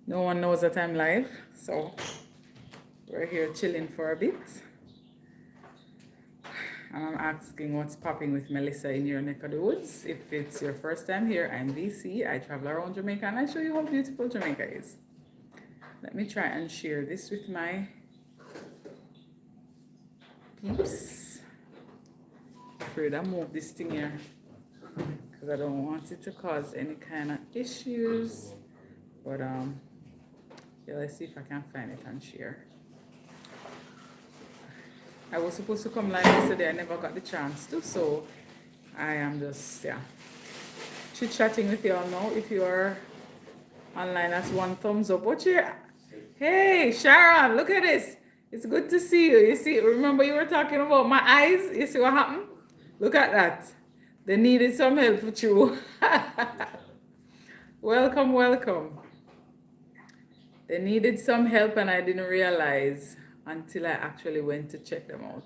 No one knows that I'm live, so we're here chilling for a bit. And I'm asking what's popping with Melissa in your neck of the woods. If it's your first time here, I'm VC. I travel around Jamaica and I show you how beautiful Jamaica is. Let me try and share this with my peeps. Afraid I move this thing here because I don't want it to cause any kind of issues. But yeah, let's see if I can find it and share. I was supposed to come live yesterday, I never got the chance to, so I am just, chit-chatting with y'all now. If you are online, that's one thumbs up. What's your, hey, Sharon, look at this. It's good to see you. You see, remember you were talking about my eyes? You see what happened? Look at that. They needed some help with you. Welcome, welcome. They needed some help and I didn't realize until I actually went to check them out.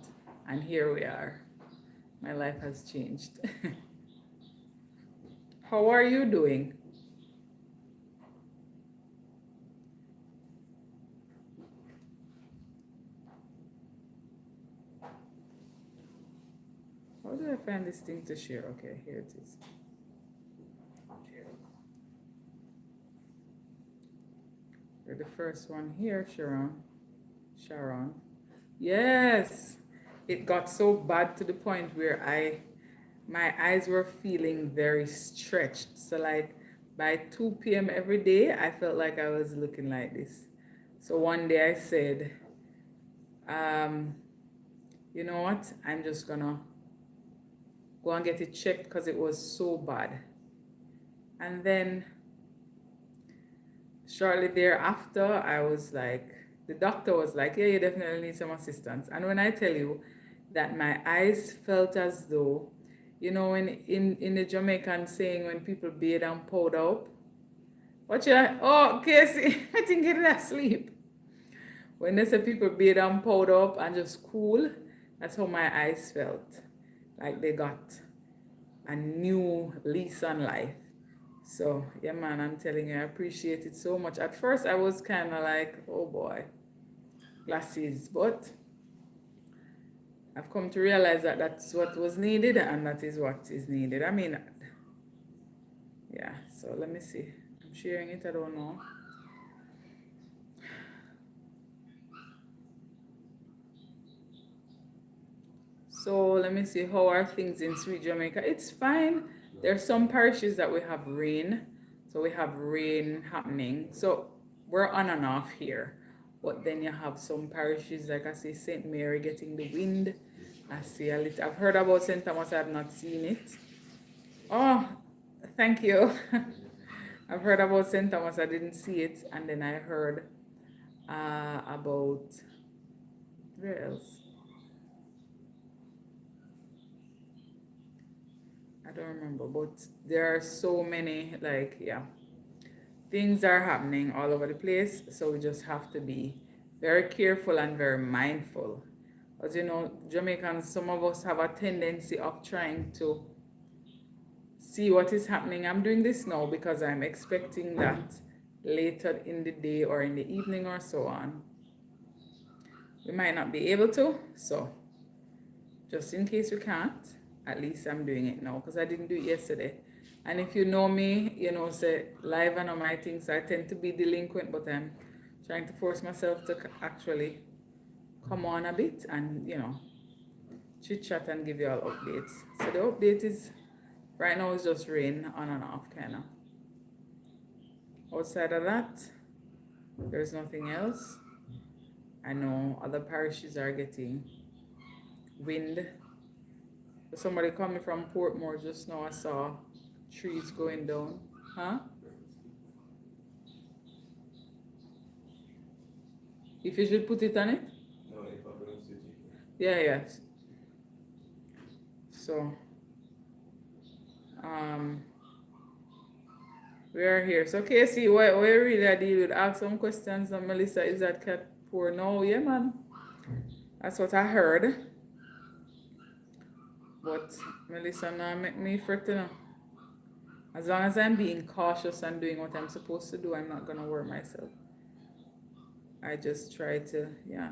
And here we are. My life has changed. How are you doing? How do I find this thing to share? Okay, here it is. You're the first one here, Sharon. Sharon. Yes. It got so bad to the point where my eyes were feeling very stretched. So like by 2 p.m. every day, I felt like I was looking like this. So one day I said, you know what? I'm just gonna go and get it checked because it was so bad. And then shortly thereafter, I was like, the doctor was like, yeah, you definitely need some assistance. And when I tell you that my eyes felt as though, you know, in the Jamaican saying when people bathe and powder up, what you, oh, Casey, I think you're asleep. When they say people bathe and powder up and just cool, that's how my eyes felt. Like they got a new lease on life. So, yeah, man, I'm telling you, I appreciate it so much. At first, I was kind of like, oh boy, glasses. But I've come to realize that that's what was needed and that is what is needed. I mean, yeah, so let me see. I'm sharing it, I don't know. So let me see, how are things in Sweet Jamaica? It's fine. There's some parishes that we have rain. So we have rain happening. So we're on and off here. But then you have some parishes, like I see St. Mary getting the wind. I see a little, I've heard about St. Thomas, I've not seen it. Oh, thank you. I've heard about St. Thomas, I didn't see it. And then I heard about, where else? I don't remember, but there are so many, like, yeah, things are happening all over the place. So we just have to be very careful and very mindful. As you know, Jamaicans, some of us have a tendency of trying to see what is happening. I'm doing this now because I'm expecting that later in the day or in the evening or so on, we might not be able to. So just in case we can't, at least I'm doing it now because I didn't do it yesterday. And if you know me, you know, say live and on my things, I tend to be delinquent, but I'm trying to force myself to actually come on a bit and, you know, chit chat and give you all updates. So the update is right now is just rain on and off, kind of. Outside of that, there's nothing else. I know other parishes are getting wind. Somebody coming from Portmore just now, I saw trees going down. Huh? If you should put it on it? No, if I'm going to switch it. Yeah, yeah. So, we are here. So, Casey, what really I deal with? Ask some questions. And Melissa, is that cat poor? No, yeah, man. That's what I heard. But Melissa now make me fret, you know. As long as I'm being cautious and doing what I'm supposed to do, I'm not gonna worry myself. I just try to, yeah.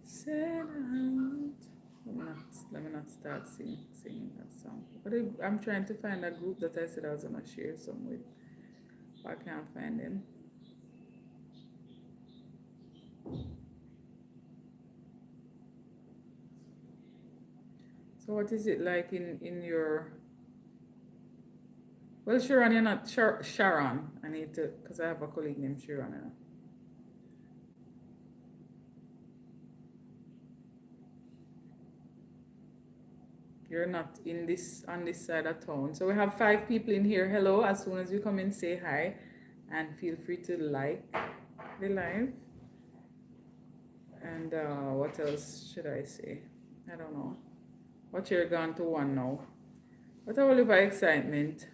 Set out. Let me not start singing that song. But I'm trying to find a group that I said I was gonna share some with. But I can't find them. So what is it like in your? Well, Sharon, you're not Sharon. I need to, because I have a colleague named Sharon. You're not in this on this side of town. So we have 5 people in here. Hello. As soon as you come in, say hi, and feel free to like the live. And what else should I say? I don't know. What you're gone to one now? What all about excitement?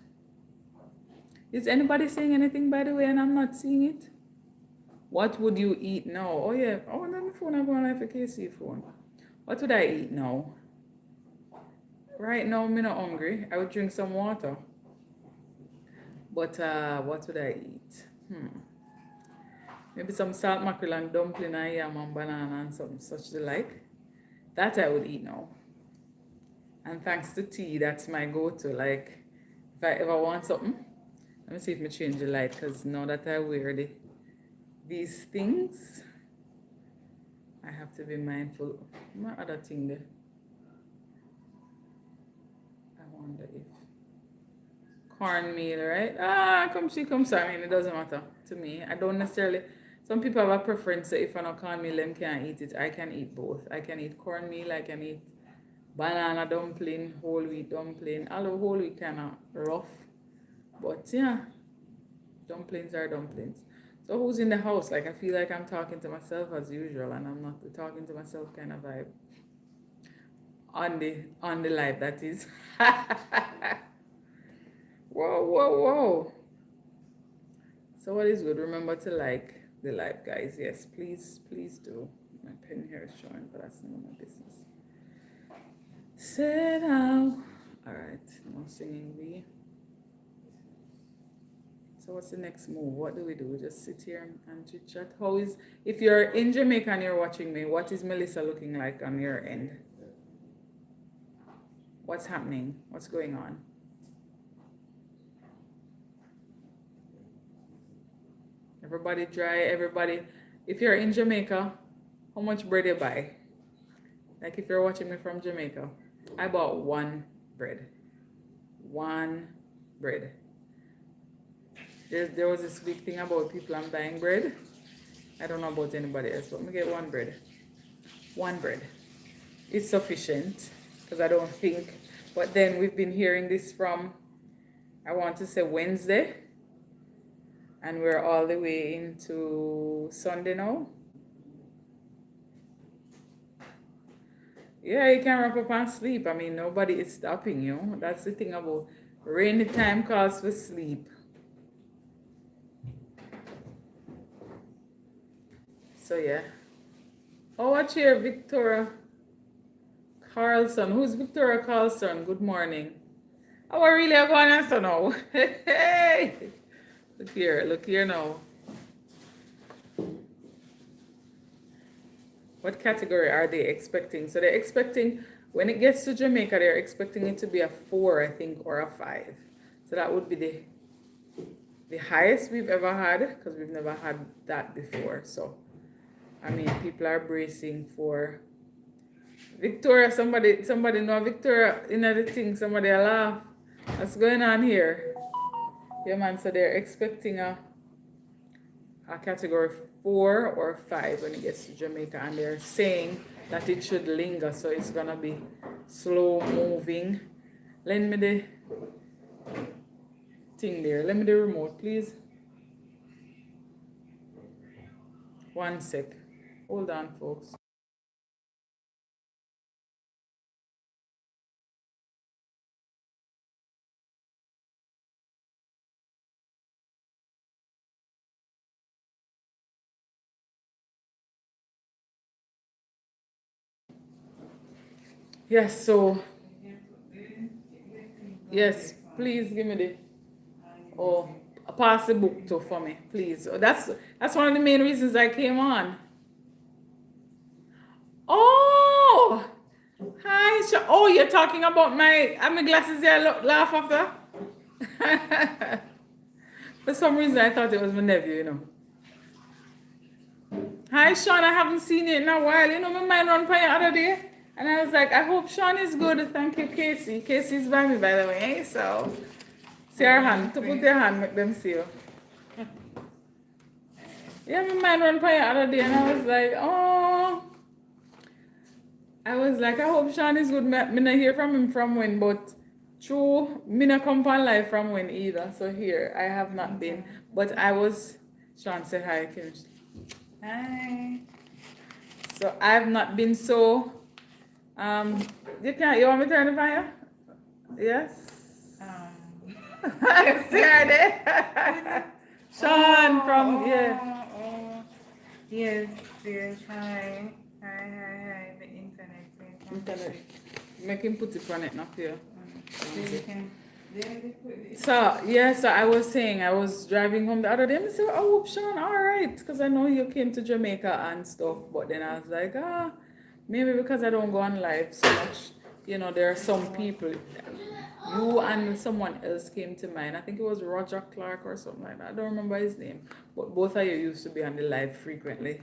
Is anybody saying anything by the way, and I'm not seeing it? What would you eat now? Oh yeah. Oh, on the phone. I'm going to KC phone. What would I eat now? Right now, I'm not hungry. I would drink some water. But what would I eat? Maybe some salt mackerel and dumpling and yam and banana and something such the like. That I would eat now. And thanks to tea, that's my go-to. Like, if I ever want something, let me see if I change the light, because now that I wear these things, I have to be mindful. My other thing there. I wonder if cornmeal, right? Come see, come see. I mean, it doesn't matter to me. I don't necessarily. Some people have a preference that if I not cornmeal, them can't eat it. I can eat both. I can eat cornmeal. I can eat banana dumpling, whole wheat dumpling. Although whole wheat kind of rough, but yeah, dumplings are dumplings. So who's in the house? Like I feel like I'm talking to myself as usual, and I'm not the talking to myself kind of vibe on the live. That is. Whoa, whoa, whoa. So what is good? Remember to like the live, guys. Yes, please, please do. My pen here is showing, but that's none of my business. Sit down. All right, no singing bee. So what's the next move? What do? We just sit here and chit chat. How is, if you're in Jamaica and you're watching me, what is Melissa looking like on your end? What's happening? What's going on? Everybody dry, everybody. If you're in Jamaica, how much bread you buy? Like if you're watching me from Jamaica, I bought one bread. One bread. There was this big thing about people and buying bread. I don't know about anybody else, but I'm gonna get one bread. One bread. It's sufficient because I don't think. But then we've been hearing this from, I want to say Wednesday, and we're all the way into Sunday now. Yeah, you can wrap up and sleep. I mean, nobody is stopping you. That's the thing about rainy time calls for sleep. So yeah. Oh, watch here, Victoria Carlson. Who's Victoria Carlson? Good morning. Oh, I really are going on so now. Hey, look here now. What category are they expecting? So they're expecting, when it gets to Jamaica, they're expecting it to be a 4, I think, or a 5. So that would be the highest we've ever had, because we've never had that before. So, I mean, people are bracing for Victoria. Somebody know Victoria in the thing. Somebody laugh. What's going on here? Yeah, man. So they're expecting a category 4 or 5 when it gets to Jamaica, and they're saying that it should linger, so it's gonna be slow moving. Lend me the thing there. Lend me the remote, please. One sec. Hold on, folks. Yes, so yes. Please give me the, oh, pass the book too for me, please. Oh, that's one of the main reasons I came on. Oh, hi. Oh, you're talking about my glasses there. Laugh after. For some reason, I thought it was my nephew. Hi, Sean. I haven't seen you in a while. My mind run by the other day, and I was like, I hope Sean is good. Thank you, Casey. Casey's by me, by the way. So, see her hand. To put your hand, make them see you. Yeah, my mind run by the other day, and I was like, oh. I was like, I hope Sean is good. Me not hear from him from when, but true, me not come on live from when either. So here, I have not been. But I was, Sean, say hi, Kim. Hi. So I've not been so, you want me to turn the fire? Yes? Yes, there. Sean from, yeah. Yes, hi. Hi. The internet. Make him put it on it, not here. So, so I was saying, I was driving home the other day and I said, oh, Sean, all right. Because I know you came to Jamaica and stuff. But then I was like, maybe because I don't go on live so much. There are some people. You and someone else came to mind. I think it was Roger Clark or something like that. I don't remember his name. But both of you used to be on the live frequently.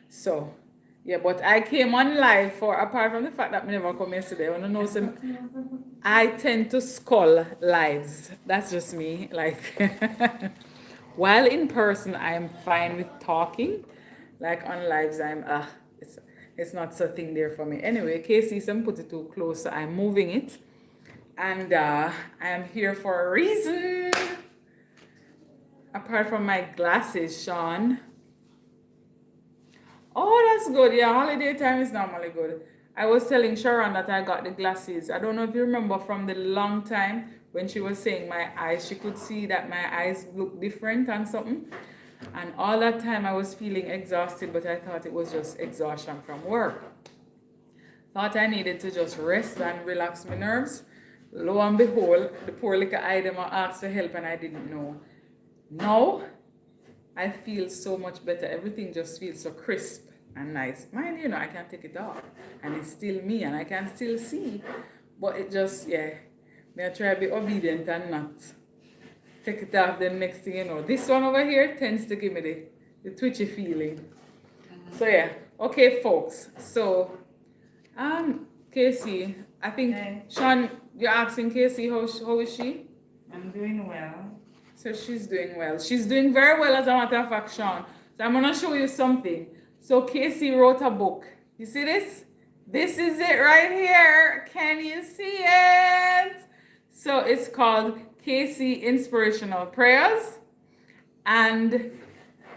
So, yeah, but I came on live apart from the fact that I never come yesterday. I want to know I tend to skull lives. That's just me. Like, while in person, I'm fine with talking. Like on lives, it's not so thing there for me. Anyway, Casey, some put it too close, so I'm moving it. And I am here for a reason. Apart from my glasses, Sean. Oh, that's good. Yeah, holiday time is normally good. I was telling Sharon that I got the glasses. I don't know if you remember from the long time when she was saying my eyes, she could see that my eyes look different and something. And all that time I was feeling exhausted, but I thought it was just exhaustion from work. Thought I needed to just rest and relax my nerves. Lo and behold, the poor little item asked for help and I didn't know. Now, I feel so much better. Everything just feels so crisp and nice. Mind you, I can take it off. And it's still me and I can still see. But it just, may I try to be obedient and not take it off. Then next thing this one over here tends to give me the twitchy feeling. So okay, folks. So, Casey, I think, Sean, you're asking Casey how is she? I'm doing well. So she's doing well. She's doing very well, as a matter of fact, Sean. So I'm going to show you something. So Casey wrote a book. You see this? This is it right here. Can you see it? So it's called Casey Inspirational Prayers. And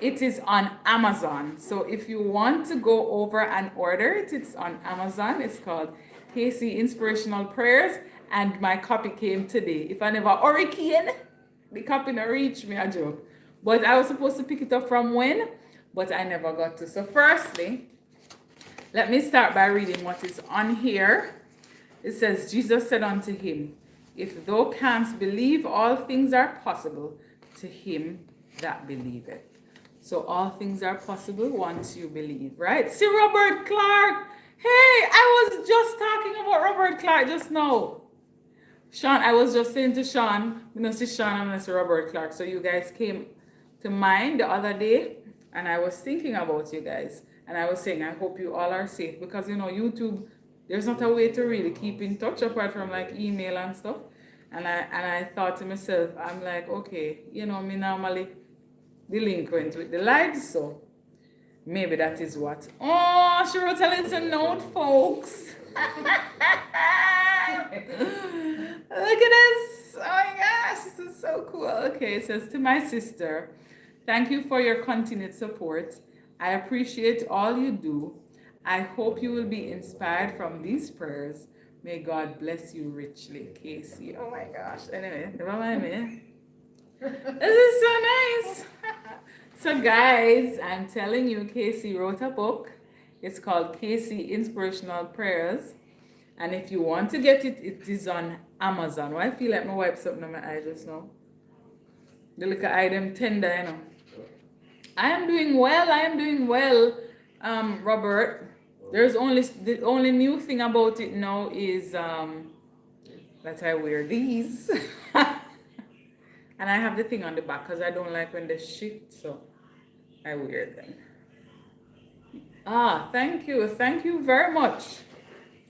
it is on Amazon. So if you want to go over and order it, it's on Amazon. It's called Casey Inspirational Prayers. And my copy came today. If I never hurricane, the copy not reach me, a joke. But I was supposed to pick it up from when, but I never got to. So firstly, let me start by reading what is on here. It says, Jesus said unto him, if thou canst believe, all things are possible to him that believeth. So all things are possible once you believe, right? See Robert Clark. Hey, I was just talking about Robert Clark just now. Sean, I was just saying to Sean, see Sean and see Robert Clark. So you guys came to mind the other day, and I was thinking about you guys. And I was saying, I hope you all are safe. Because, YouTube, there's not a way to really keep in touch apart from like email and stuff. And I thought to myself, I'm like, okay, me normally delinquent with the lives, so maybe that is what. Oh, she wrote a little note, folks. Look at this. Oh my gosh, this is so cool. Okay, it says, to my sister, thank you for your continued support. I appreciate all you do. I hope you will be inspired from these prayers. May God bless you richly, Casey. Oh my gosh. Anyway, never mind me. This is so nice. So guys, I'm telling you, Casey wrote a book. It's called Casey Inspirational Prayers. And if you want to get it, it is on Amazon. Why I feel like my wipe something on my eye just now? The little eye them tender, you know. I am doing well. I am doing well, Robert. There's only the only new thing about it now is that I wear these, and I have the thing on the back because I don't like when they shift, so I wear them. Ah, thank you very much.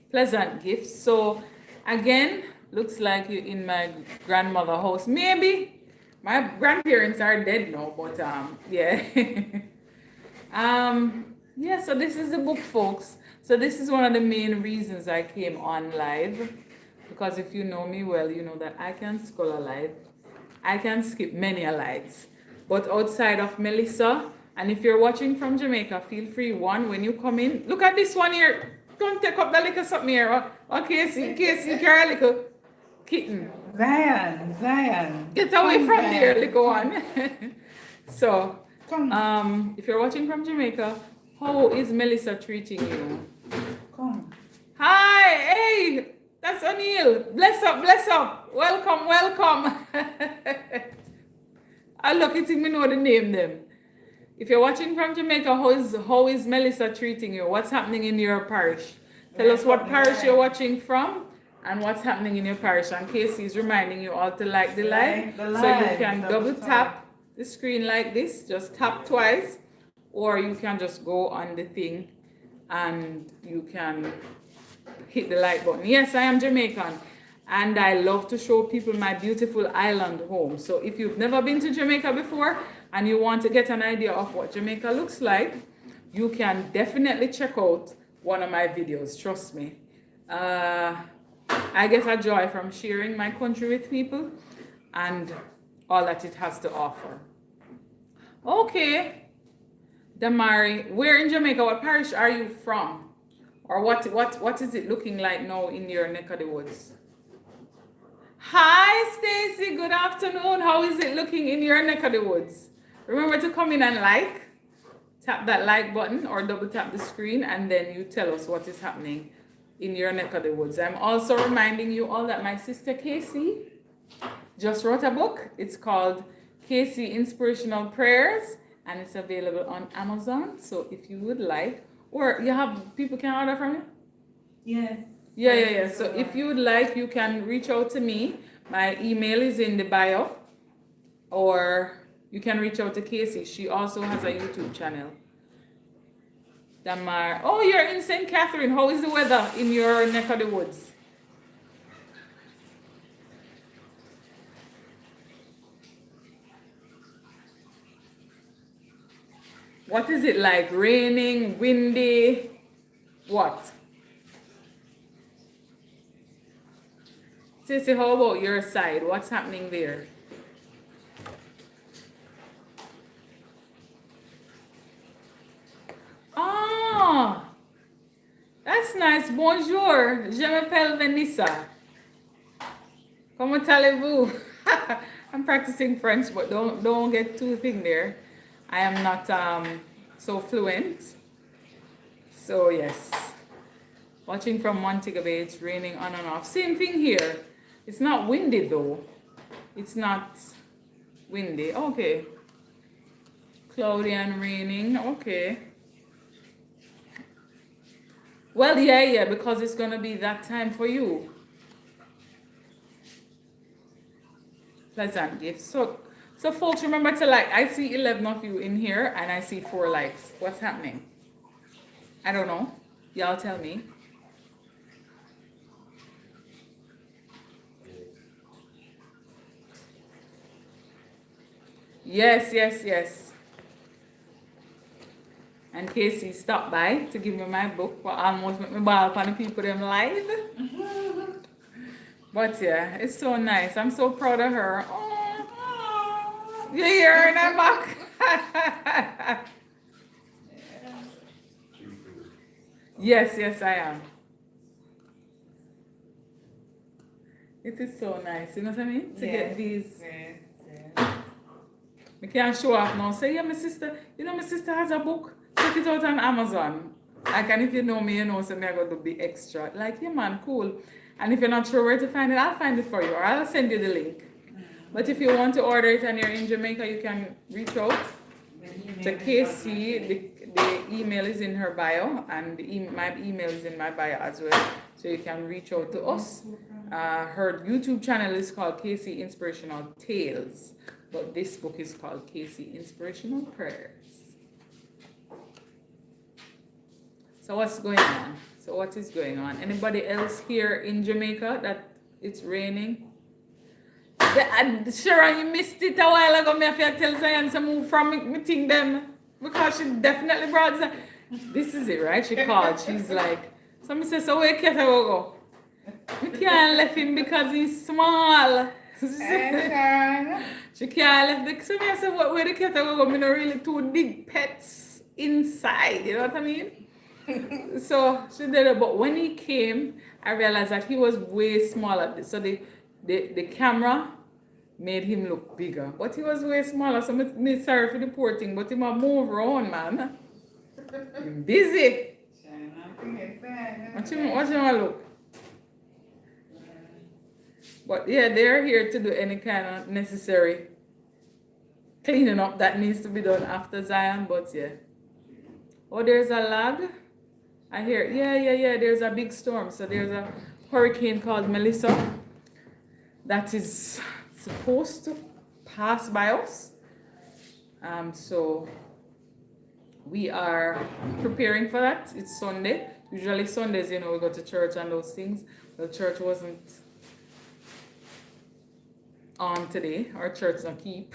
Pleasant gifts. So again, looks like you're in my grandmother house. Maybe my grandparents are dead now, but yeah. Yeah, so this is the book, folks. So this is one of the main reasons I came on live, because if you know me well, you know that I can scroll a live. I can skip many a lives. But outside of Melissa, and if you're watching from Jamaica, feel free, when you come in, look at this one here. Come take up the little something here. Okay, see, carry a little kitten. Zion. Get away Come, from Zion. there, little one. So, Come. if you're watching from Jamaica, how is Melissa treating you? Come. Hi, hey, that's O'Neill. Bless up. Welcome. I look at him, me know the name them. If you're watching from Jamaica, how is Melissa treating you? What's happening in your parish? Tell us what parish you're watching from and what's happening in your parish. And Casey is reminding you all to like the live. So you can double tap the screen like this, just tap twice, or you can just go on the thing and you can hit the like button. Yes, I am Jamaican and I love to show people my beautiful island home. So if you've never been to Jamaica before and you want to get an idea of what Jamaica looks like, you can definitely check out one of my videos, trust me. I get a joy from sharing my country with people and all that it has to offer. Okay, Damari, where in Jamaica, what parish are you from? Or what is it looking like now in your neck of the woods? Hi, Stacy. Good afternoon. How is it looking in your neck of the woods? Remember to come in and like. Tap that like button or double tap the screen and then you tell us what is happening in your neck of the woods. I'm also reminding you all that my sister Casey just wrote a book. It's called Casey Inspirational Prayers and it's available on Amazon. So if you would like, or you have people can order from you? Yes. Yeah. So if you would like, you can reach out to me. My email is in the bio. Or you can reach out to Casey. She also has a YouTube channel. Damar. Oh, you're in St. Catherine. How is the weather in your neck of the woods? What is it like? Raining, windy? What? Stacey, how about your side? What's happening there? Oh, that's nice. Bonjour. Je m'appelle Vanessa. Comment allez-vous? I'm practicing French, but don't get too thin there. I am not so fluent. So yes, watching from Montego Bay, it's raining on and off. Same thing here. It's not windy though. It's not windy. Okay. Cloudy and raining. Okay. Well, yeah, because it's gonna be that time for you. Pleasant gift. So folks, remember to like. I see 11 of you in here and I see 4 likes. What's happening? I don't know. Y'all tell me. Yes. And Casey stopped by to give me my book for almost make me ball upon the people them live. But yeah, it's so nice. I'm so proud of her. Oh, you hear her in her back? Yes, I am. It is so nice, you know what I mean? To get these. Yes. I can't show off now. Say, yeah, my sister has a book. Check it out on Amazon. Like, and if you know me, you know, so me I got to be extra. Like, yeah, man, cool. And if you're not sure where to find it, I'll find it for you, or I'll send you the link. But if you want to order it and you're in Jamaica, you can reach out to Casey. The email is in her bio, and my email is in my bio as well. So you can reach out to us. Her YouTube channel is called Casey Inspirational Tales, but this book is called Casey Inspirational Prayers. So what's going on? So what is going on? Anybody else here in Jamaica that it's raining? Sharon, you missed it a while ago. Me have to tell Zion to move from me thing them because she definitely brought Zion. This is it, right? She called. She's like, somebody says, so where Cat go? We can't let him because he's small. She can't let the so I said, where the cat go? Me not really two big pets inside. You know what I mean? So she did it, but when he came, I realized that he was way smaller. So the camera made him look bigger, but he was way smaller. So me sorry for the poor thing, but he might move around, man. I'm busy. Watch him look. But yeah, they're here to do any kind of necessary cleaning up that needs to be done after Zion. But yeah. Oh, there's a lag. I hear, yeah. There's a big storm. So there's a hurricane called Melissa that is supposed to pass by us. So we are preparing for that. It's Sunday. Usually Sundays, you know, we go to church and those things. The church wasn't on today. Our church don't keep.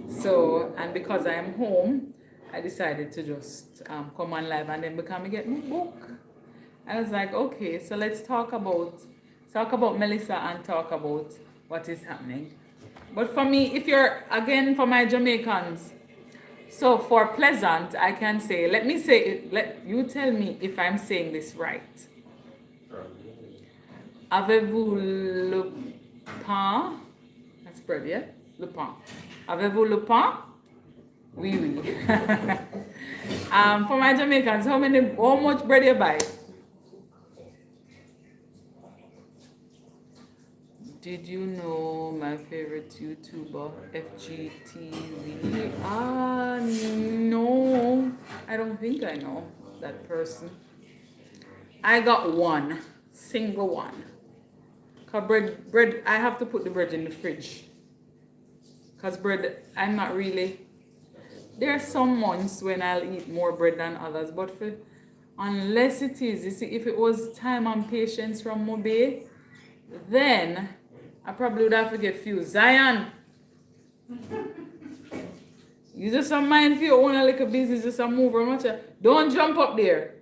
So, and because I am home, I decided to just come on live and then become get my book. I was like, okay, so let's talk about Melissa and talk about what is happening. But for me, if you're, again, for my Jamaicans, so for pleasant, I can say, let me say it, let you tell me if I'm saying this right. Avez-vous le pain? That's bread, yeah? Le pain. Avez-vous le pain? Oui, oui. For my Jamaicans, how much bread you buy? Did you know my favorite YouTuber, FGTV? No. I don't think I know that person. I got one. Single one. Cause bread, I have to put the bread in the fridge. Cause bread, I'm not really... There are some months when I'll eat more bread than others, but unless it is, you see, if it was time and patience from Mobe, then I probably would have to get few. Zion, you just a mind for your own a little business, just a move or much. Don't jump up there.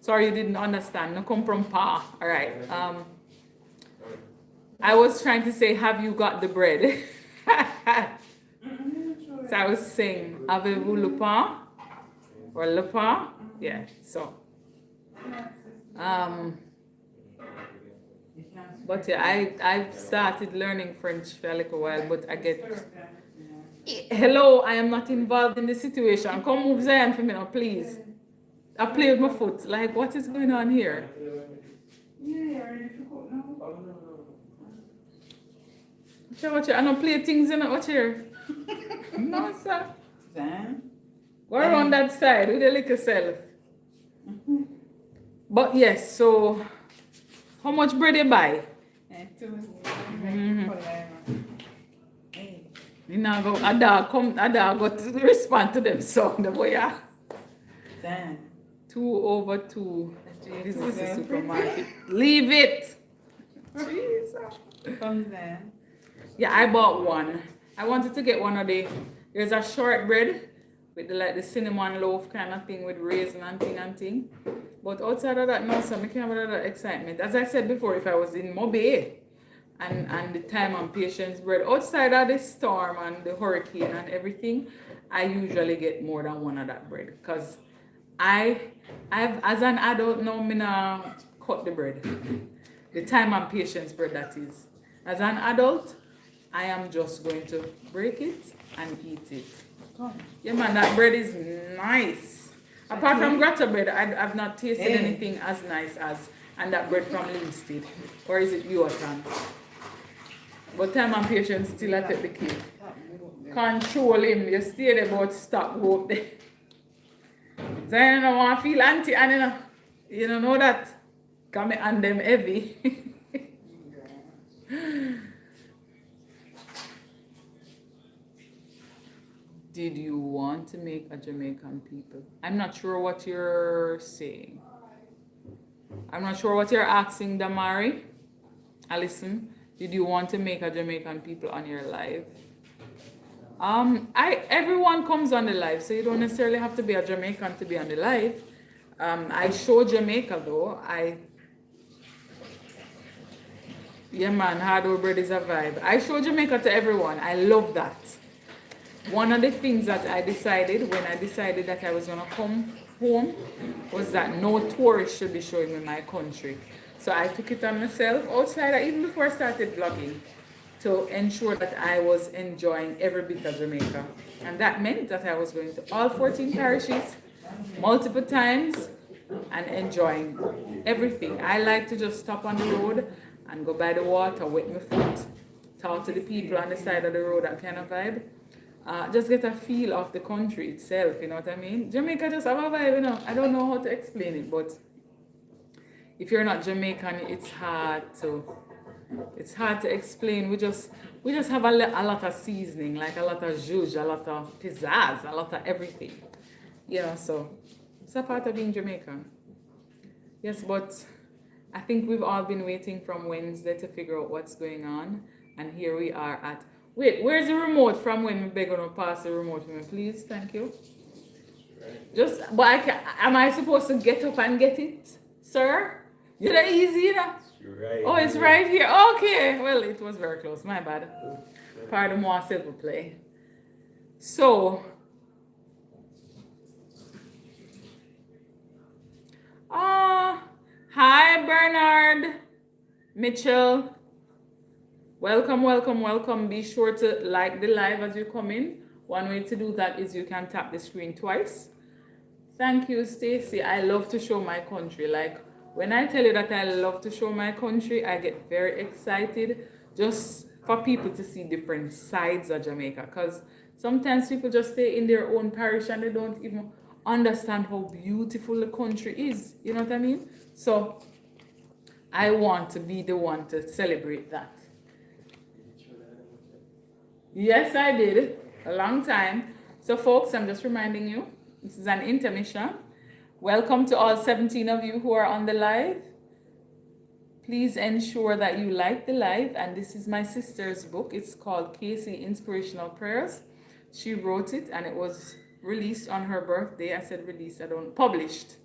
Sorry, you didn't understand. No come from pa. All right. I was trying to say, have you got the bread? So I was saying, avez-vous le pain? Or le pain? Yeah, so. But yeah, I've started learning French for a little while, but I get... Hello, I am not involved in the situation. Come move Zion for me now, please. I play with my foot. Like, what is going on here? Watch I don't play things in it. Watch here. No, sir. Go around that side with the little self. But yes, so how much bread you buy? You know, go a dog go to respond to them. So the boy, yeah. 2/2. This is the supermarket. Leave it. Jesus. Yeah, I bought one. I wanted to get one of there's a shortbread with the cinnamon loaf kind of thing with raisin and thing. But outside of that, no, so I can't have that excitement. As I said before, if I was in Mobe and the time and patience bread, outside of the storm and the hurricane and everything, I usually get more than one of that bread. Because I've as an adult now, I'm not cut the bread. The time and patience bread, that is. As an adult, I am just going to break it and eat it. Yeah, man, that bread is nice. Apart from grata bread, I've not tasted Hey. anything as nice as and that bread from Linstead. Or is it Yuatan? But time and patience still I take the cake. Control him. You stay there but stop go up there. So I don't want to feel anti and you don't know that. Come and them heavy. Did you want to make a Jamaican people? I'm not sure what you're saying. I'm not sure what you're asking, Damari. Alison, did you want to make a Jamaican people on your live? Everyone comes on the live, so you don't necessarily have to be a Jamaican to be on the live. I show Jamaica though. Yeah man, hard bread is a vibe. I show Jamaica to everyone. I love that. One of the things that I decided when I decided that I was gonna come home was that no tourists should be showing me my country. So I took it on myself outside, even before I started vlogging, to ensure that I was enjoying every bit of Jamaica. And that meant that I was going to all 14 parishes multiple times and enjoying everything. I like to just stop on the road and go by the water, wet my foot, talk to the people on the side of the road, that kind of vibe. Just get a feel of the country itself, you know what I mean? Jamaica just have a vibe, you know. I don't know how to explain it, but if you're not Jamaican, it's hard to explain. We just have a lot of seasoning, like a lot of zhuzh, a lot of pizzazz, a lot of everything, you know. So it's a part of being Jamaican. Yes, but I think we've all been waiting from Wednesday to figure out what's going on, and here we are at. Wait, where's the remote from when we beg gonna pass the remote to me, please? Thank you. But am I supposed to get up and get it, sir? You're that easy, you know? Right. Oh, it's right here. Okay. Well, it was very close. My bad. Pardon moi, s'il vous plaît. So, hi Bernard, Mitchell. Welcome, welcome, welcome. Be sure to like the live as you come in. One way to do that is you can tap the screen twice. Thank you, Stacy. I love to show my country. Like, when I tell you that I love to show my country, I get very excited just for people to see different sides of Jamaica. Because sometimes people just stay in their own parish and they don't even understand how beautiful the country is. You know what I mean? So, I want to be the one to celebrate that. Yes, I did. A long time. So, folks, I'm just reminding you, this is an intermission. Welcome to all 17 of you who are on the live. Please ensure that you like the live. And this is my sister's book. It's called Casey Inspirational Prayers. She wrote it and it was released on her birthday. I said released, published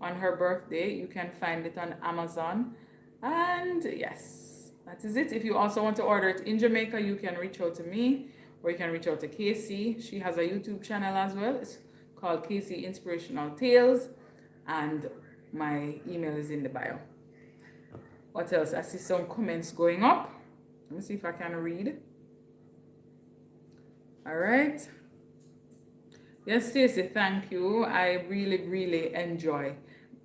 on her birthday. You can find it on Amazon. And yes, that is it. If you also want to order it in Jamaica, you can reach out to me or you can reach out to Casey. She has a YouTube channel as well. It's called Casey Inspirational Tales, and my email is in the bio. What else? I see some comments going up. Let me see if I can read. All right. Yes, Stacey, thank you. I really, really enjoy.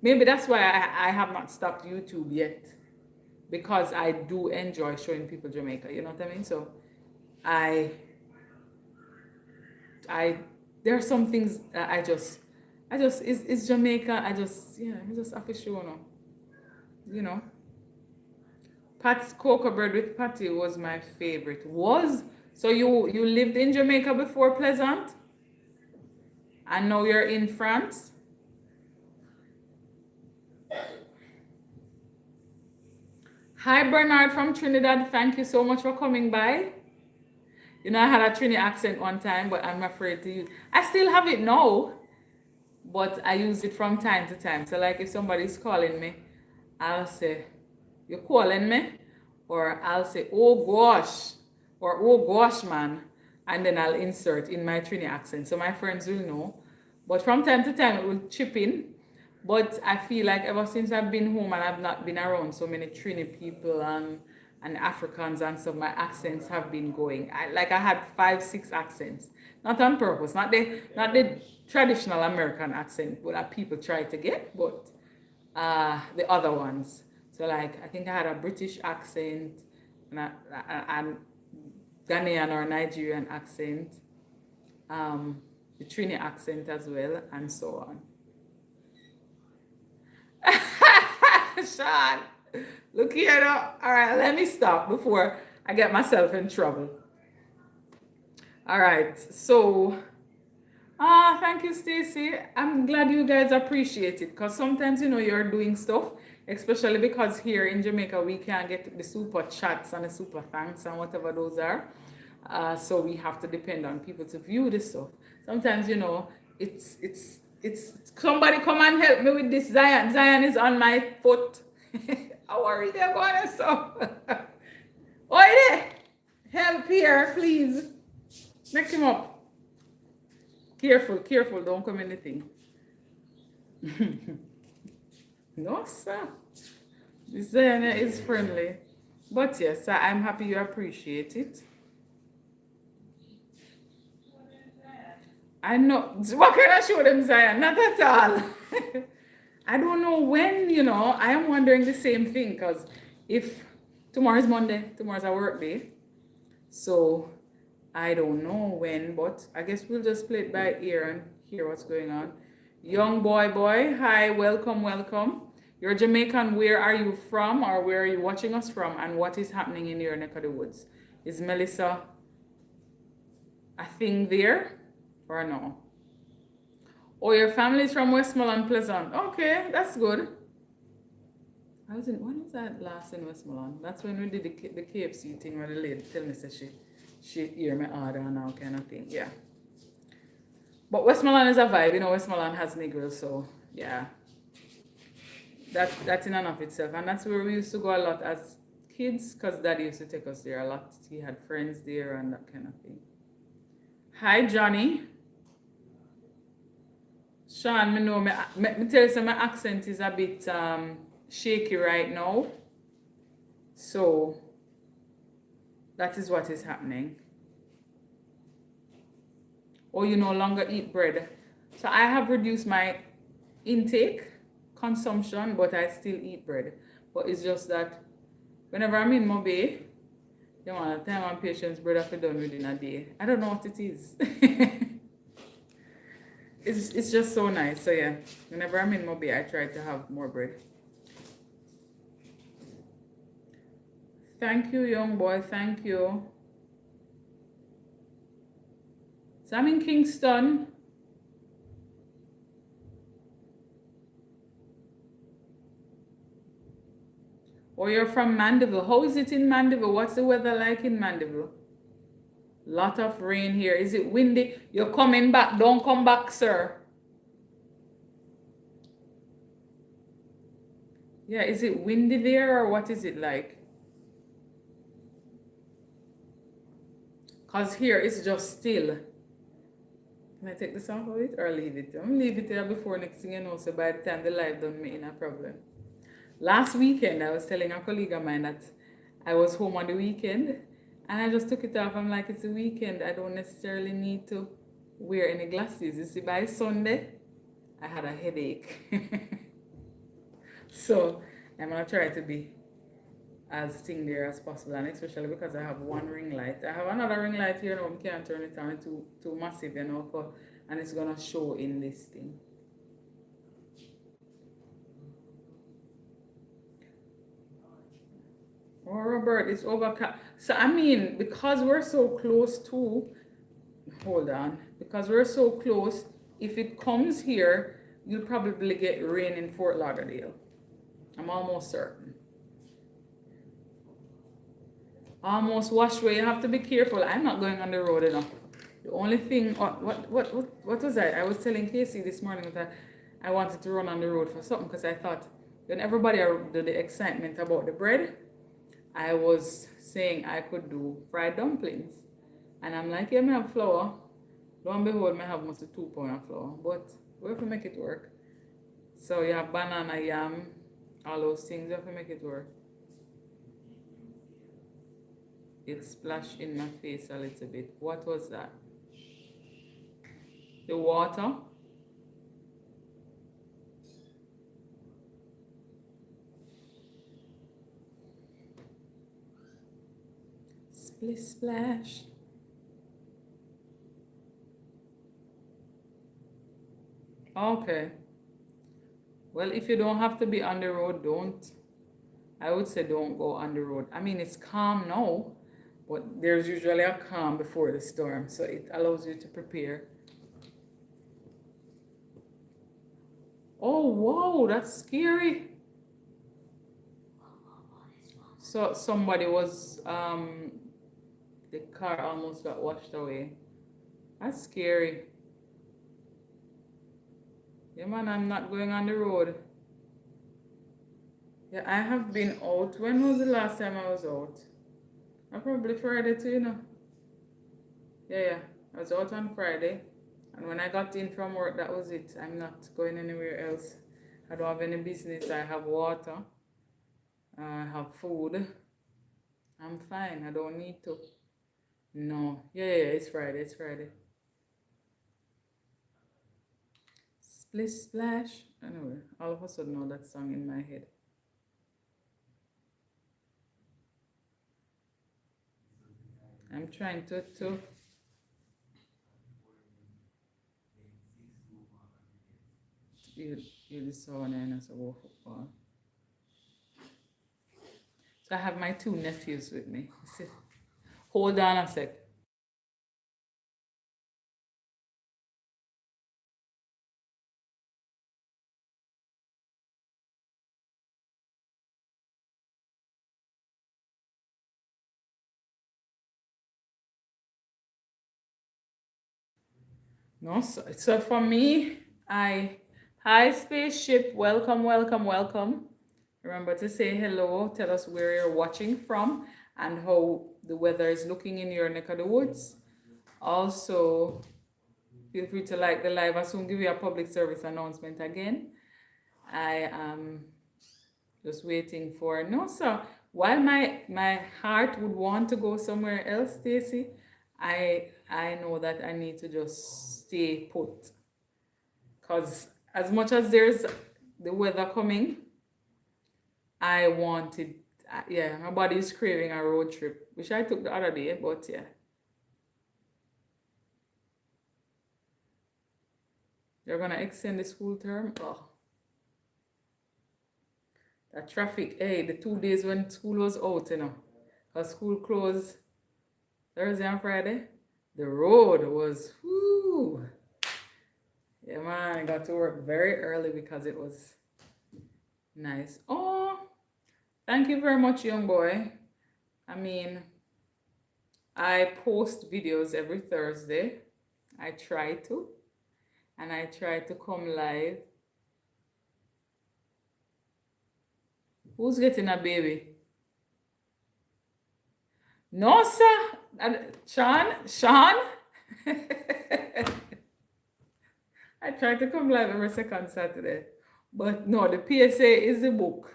Maybe that's why I have not stopped YouTube yet, because I do enjoy showing people Jamaica. You know what I mean? So there are some things that I just it's Jamaica. I just have to show no. You know. Pat's cocoa bread with patty was my favorite. So you lived in Jamaica before Pleasant? And now you're in France? Hi Bernard from Trinidad. Thank you so much for coming by. You know, I had a Trini accent one time, but I'm afraid to use. I still have it now, but I use it from time to time. So like if somebody's calling me, I'll say, "You calling me?" Or I'll say, "Oh gosh," or "Oh gosh, man," and then I'll insert in my Trini accent. So my friends will know. But from time to time, it will chip in. But I feel like ever since I've been home and I've not been around so many Trini people and and Africans and so my accents have been going. I had 5, 6 accents, not on purpose, not the traditional American accent, but that people try to get, but the other ones. So like I think I had a British accent and Ghanaian or Nigerian accent, the Trini accent as well, and so on. Sean, look here now. All right, let me stop before I get myself in trouble. All right, so thank you, Stacy. I'm glad you guys appreciate it because sometimes you're doing stuff, especially because here in Jamaica we can't get the super chats and the super thanks and whatever those are. So we have to depend on people to view this stuff. Sometimes it's somebody come and help me with this. Zion is on my foot. How are you going so? Oi there! Help here, please. Neck him up. Careful, don't come anything. No, sir. This Zion is friendly. But yes, I'm happy you appreciate it. I know. What can I show them, Zion? Not at all. I don't know when, I am wondering the same thing because if tomorrow is Monday, tomorrow's a work day. So I don't know when, but I guess we'll just play it by ear and hear what's going on. Young boy, hi, welcome. You're Jamaican, where are you from or where are you watching us from and what is happening in your neck of the woods? Is Melissa a thing there or no? Oh, your family's from Westmoreland, Pleasant. Okay, that's good. When was that last in Westmoreland? That's when we did the KFC thing where the lady tell me that she hear my order and all kind of thing. Yeah. But Westmoreland is a vibe, Westmoreland has Negroes, so yeah. That's in and of itself. And that's where we used to go a lot as kids, because Daddy used to take us there a lot. He had friends there and that kind of thing. Hi, Johnny. Sean, me tell you my accent is a bit shaky right now. So that is what is happening. Or you no longer eat bread. So I have reduced my intake, consumption, but I still eat bread. But it's just that whenever I'm in Mobay, you want to time and patience bread after done within a day. I don't know what it is. It's just so nice. So yeah, whenever I'm in Mobay, I try to have more bread. Thank you, young boy. Thank you. So I'm in Kingston. Or you're from Mandeville. How is it in Mandeville? What's the weather like in Mandeville? Lot of rain here. Is it windy? You're coming back. Don't come back, sir. Yeah, is it windy there or what is it like? Because here it's just still. Can I take this off of it or leave it? I'm leave it there before next thing you know, so by the time the live done me in a problem. Last weekend, I was telling a colleague of mine that I was home on the weekend and I just took it off. I'm like, it's a weekend. I don't necessarily need to wear any glasses. You see, by Sunday, I had a headache. So I'm going to try to be as thing there as possible, and especially because I have one ring light. I have another ring light here now. I can't turn it on. It's too massive, and it's going to show in this thing. Oh, Robert, it's overcast. So, I mean, because we're so close to, hold on, because we're so close, if it comes here, you'll probably get rain in Fort Lauderdale. I'm almost certain. Almost washed away. You have to be careful. I'm not going on the road enough. The only thing, what was that? I was telling Casey this morning that I wanted to run on the road for something because I thought when everybody did the excitement about the bread, I was saying I could do fried dumplings. And I'm like, yeah, I have flour. Lo and behold, I have almost 2 pounds of flour. But we have to make it work. So you have banana, yam, all those things, you have to make it work. It splashed in my face a little bit. What was that? The water? Splish splash. Okay. Well, if you don't have to be on the road, don't. I would say don't go on the road. I mean, it's calm now, but there's usually a calm before the storm, so it allows you to prepare. Oh, wow, that's scary. So somebody was, the car almost got washed away. That's scary. Yeah, man, I'm not going on the road. Yeah, I have been out. When was the last time I was out? Probably Friday too, you know. Yeah. I was out on Friday. And when I got in from work, that was it. I'm not going anywhere else. I don't have any business. I have water. I have food. I'm fine. I don't need to. No. Yeah, it's Friday. It's Friday. Splish splash. Anyway, all of a sudden now that song in my head. I'm trying to you the sound and as a football. So I have my two nephews with me. See? Hold on a sec. No, so for me, hi spaceship, welcome. Remember to say hello, tell us where you're watching from and how the weather is looking in your neck of the woods. Also, feel free to like the live. I'll soon give you a public service announcement again. I am just waiting for no sir. While my heart would want to go somewhere else, Stacy, I know that I need to just stay put. Because as much as there's the weather coming, I wanted, yeah, my body is craving a road trip, which I took the other day, but yeah. They're gonna extend the school term. Oh, that traffic, hey, the 2 days when school was out, you know, because school closed Thursday and Friday, the road was, whoo. Yeah, man, I got to work very early because it was nice. Oh, thank you very much, young boy. I mean, I post videos every Thursday. I try to. And I try to come live. Who's getting a baby? No, sir. Sean? I try to come live every second Saturday. But no, the PSA is the book.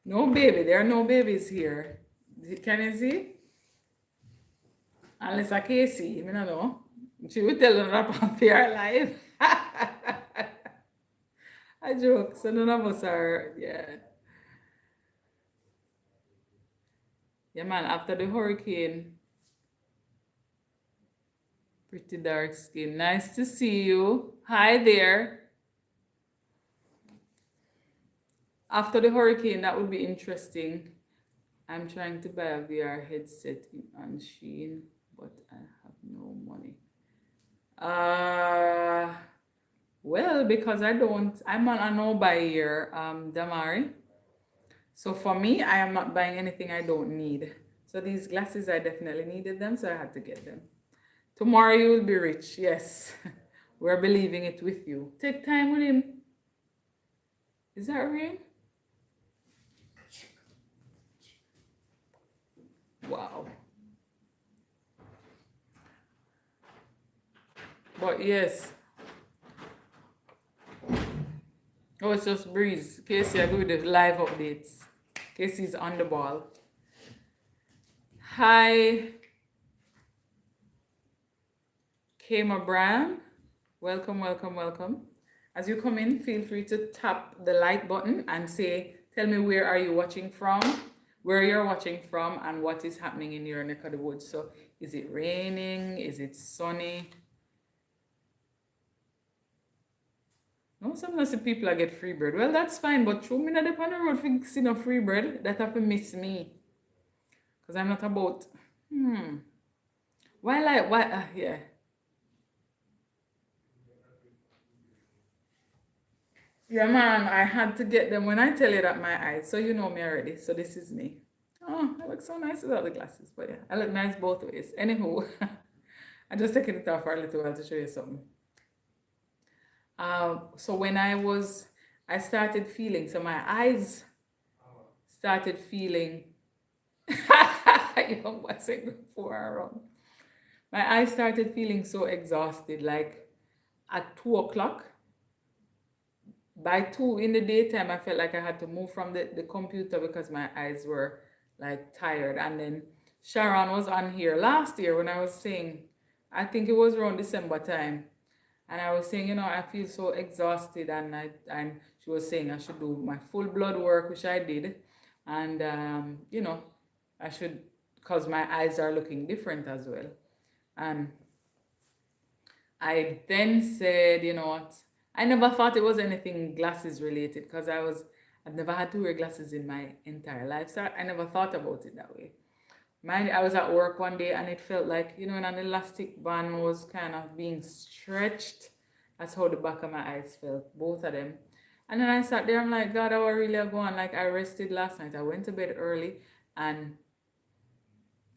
No baby. There are no babies here. Can you see? Unless I can't see, I don't know. She will tell them that on PR live. I joke. So none of us are, yeah. Yeah, man, after the hurricane, pretty dark skin. Nice to see you. Hi there. After the hurricane, that would be interesting. I'm trying to buy a VR headset on Shein, but I have no money. Well, because I'm on a no buy here, Damari. So for me, I am not buying anything I don't need. So these glasses, I definitely needed them, so I had to get them. Tomorrow you will be rich, yes. We're believing it with you. Take time with him. Is that rain? Wow. But yes. Oh, it's just breeze. Casey, I go with the live updates. Casey's on the ball. Hi, Kama Brand. Welcome, welcome, welcome. As you come in, feel free to tap the like button and say, tell me where are you watching from, where you're watching from, and what is happening in your neck of the woods. So, is it raining? Is it sunny? No, sometimes people I get free bread. Well, that's fine, but throw me not up on the road fixing a free bread. That have to miss me. Because I'm not about, yeah. Yeah, man, I had to get them when I tell you that my eyes. So you know me already. So this is me. Oh, I look so nice without the glasses. But yeah, I look nice both ways. Anywho, I just taking it off for a little while to show you something. So when I started feeling, so my eyes started feeling, you know what I said before I run. My eyes started feeling so exhausted, like at 2 o'clock. By 2 in the daytime, I felt like I had to move from the computer because my eyes were like tired. And then Sharon was on here last year when I was saying, I think it was around December time. And I was saying, I feel so exhausted. And she was saying I should do my full blood work, which I did. And, I should, because my eyes are looking different as well. And I then said, you know what? I never thought it was anything glasses related because I've never had to wear glasses in my entire life. So I never thought about it that way. I was at work one day and it felt like, when an elastic band was kind of being stretched. That's how the back of my eyes felt, both of them. And then I sat there, I'm like, God, I was really going. Like I rested last night. I went to bed early and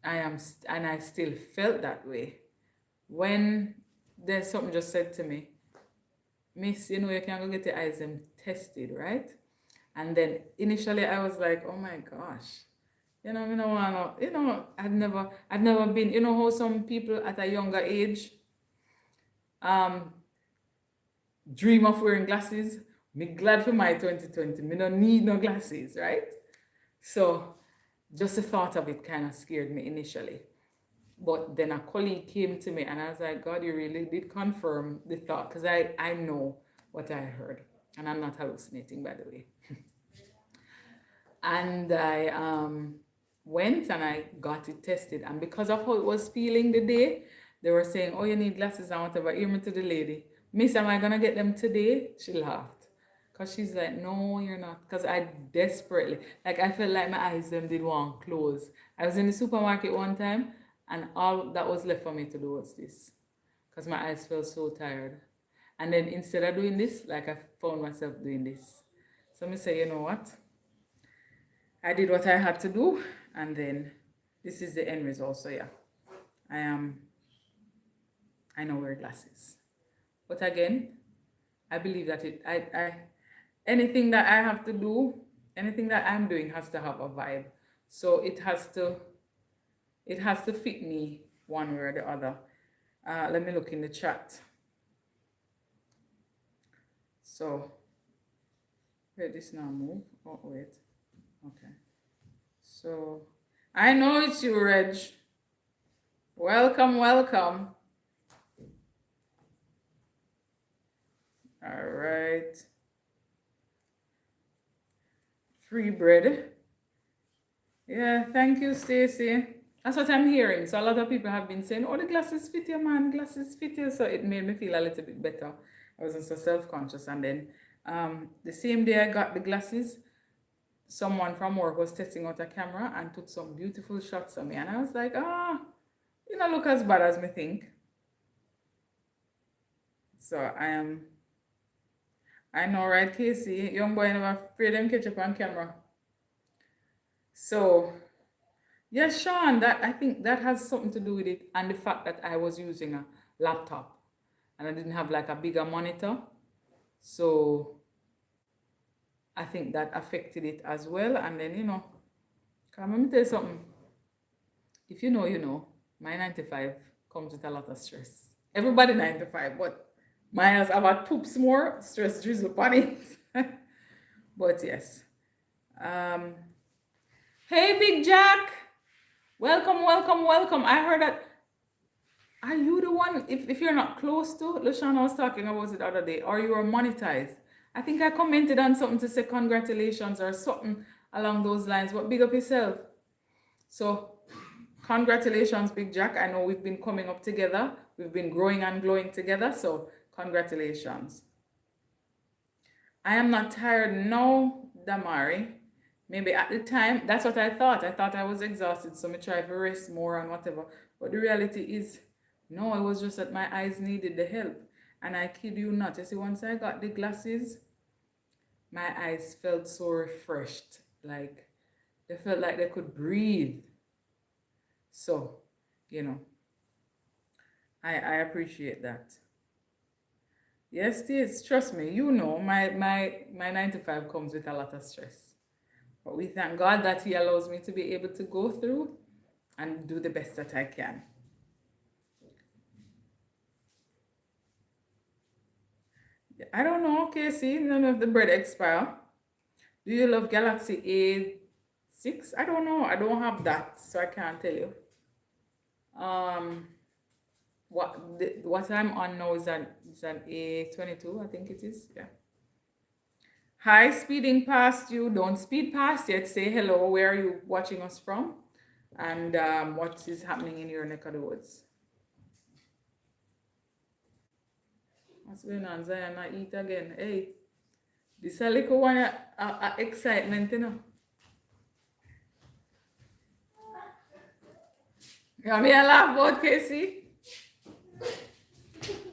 I still felt that way. When there's something just said to me, Miss, you can go get your eyes them tested, right? And then initially I was like, oh my gosh, I don't wanna, I've never been, how some people at a younger age um dream of wearing glasses. Me glad for my 2020. Me don't need no glasses, right? So just the thought of it kind of scared me initially. But then a colleague came to me and I was like, God, you really did confirm the thought because I know what I heard. And I'm not hallucinating, by the way. And I went and I got it tested. And because of how it was feeling the day, they were saying, oh, you need glasses and whatever. Hear me to the lady. Miss, am I going to get them today? She laughed. Because she's like, no, you're not. Because I desperately, like I felt like my eyes them did want close. I was in the supermarket one time and all that was left for me to do was this. Because my eyes felt so tired. And then instead of doing this, like I found myself doing this. So me say, you know what? I did what I had to do, and then this is the end result. So yeah, I now wear glasses. But again, I believe that anything that I have to do, anything that I'm doing has to have a vibe. So it has to fit me one way or the other. Let me look in the chat. So wait, this now move. Oh wait. Okay. So I know it's you, Reg. Welcome, welcome. All right. Free bread. Yeah, thank you, Stacy. That's what I'm hearing. So a lot of people have been saying, oh, the glasses fit you, man. Glasses fit you. So it made me feel a little bit better. I wasn't so self-conscious. And then the same day I got the glasses, someone from work was testing out a camera and took some beautiful shots of me. And I was like, you don't look as bad as me think. So I know, right, Casey? Young boy never afraid them catch up on camera. So, yes, Sean, I think that has something to do with it, and the fact that I was using a laptop and I didn't have like a bigger monitor. So I think that affected it as well. And then, come let me tell you something. If you know, you know, my 9 to 5 comes with a lot of stress. Everybody 9 to 5, but mine has about poops more stress drizzle upon it. But yes. Hey, Big Jack. Welcome, welcome, welcome. I heard that. Are you the one, if you're not close to, Lashana was talking about it the other day, or you are monetized? I think I commented on something to say congratulations or something along those lines, but big up yourself. So, congratulations, Big Jack. I know we've been coming up together, we've been growing and glowing together, so congratulations. I am not tired now, Damari. Maybe at the time, that's what I thought. I thought I was exhausted, so I tried to rest more and whatever. But the reality is, no, it was just that my eyes needed the help. And I kid you not, you see, once I got the glasses, my eyes felt so refreshed. Like they felt like they could breathe. So, you know, I appreciate that. Yes, it is. Trust me, you know, my 9 to 5 comes with a lot of stress. But we thank God that He allows me to be able to go through and do the best that I can. I don't know, Casey, none of the bread expire. Do you love Galaxy A6? I don't know. I don't have that, so I can't tell you. Um, what I'm on now is an A22, I think it is. Yeah. Hi, speeding past you. Don't speed past yet. Say hello. Where are you watching us from? And what is happening in your neck of the woods? What's going on, Zion? I eat again. Hey, this a little one excitement, you know. You want me to laugh about Casey?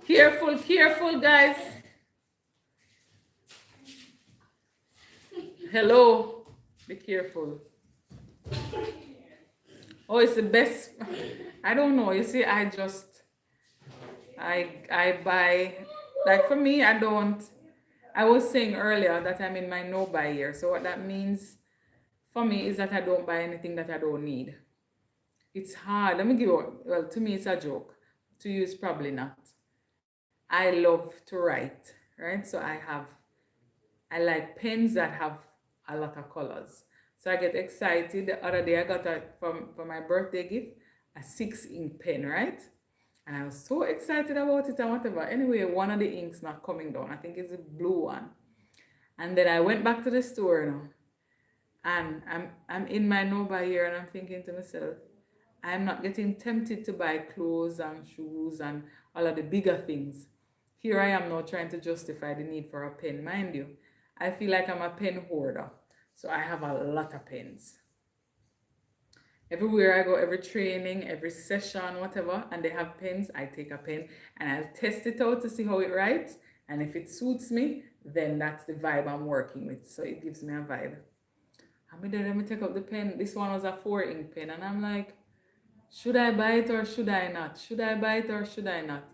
Careful, careful, guys. Hello. Be careful. Oh, it's the best. I don't know. You see, I buy, like for me, I was saying earlier that I'm in my no buy year. So what that means for me is that I don't buy anything that I don't need. It's hard. Let me give you, well, to me, it's a joke. To you, it's probably not. I love to write, right? So I like pens that have a lot of colors. So I get excited. The other day I got for my birthday gift, a 6 ink pen, right? And I was so excited about it and whatever. Anyway, one of the inks not coming down. I think it's a blue one. And then I went back to the store now. And I'm in my no buy here and I'm thinking to myself, I'm not getting tempted to buy clothes and shoes and all of the bigger things. Here I am now trying to justify the need for a pen. Mind you, I feel like I'm a pen hoarder. So I have a lot of pens. Everywhere I go, every training, every session, whatever, and they have pens, I take a pen and I'll test it out to see how it writes. And if it suits me, then that's the vibe I'm working with. So it gives me a vibe. I mean, then let me take up the pen. This one was a 4 ink pen, and I'm like, should I buy it or should I not? Should I buy it or should I not?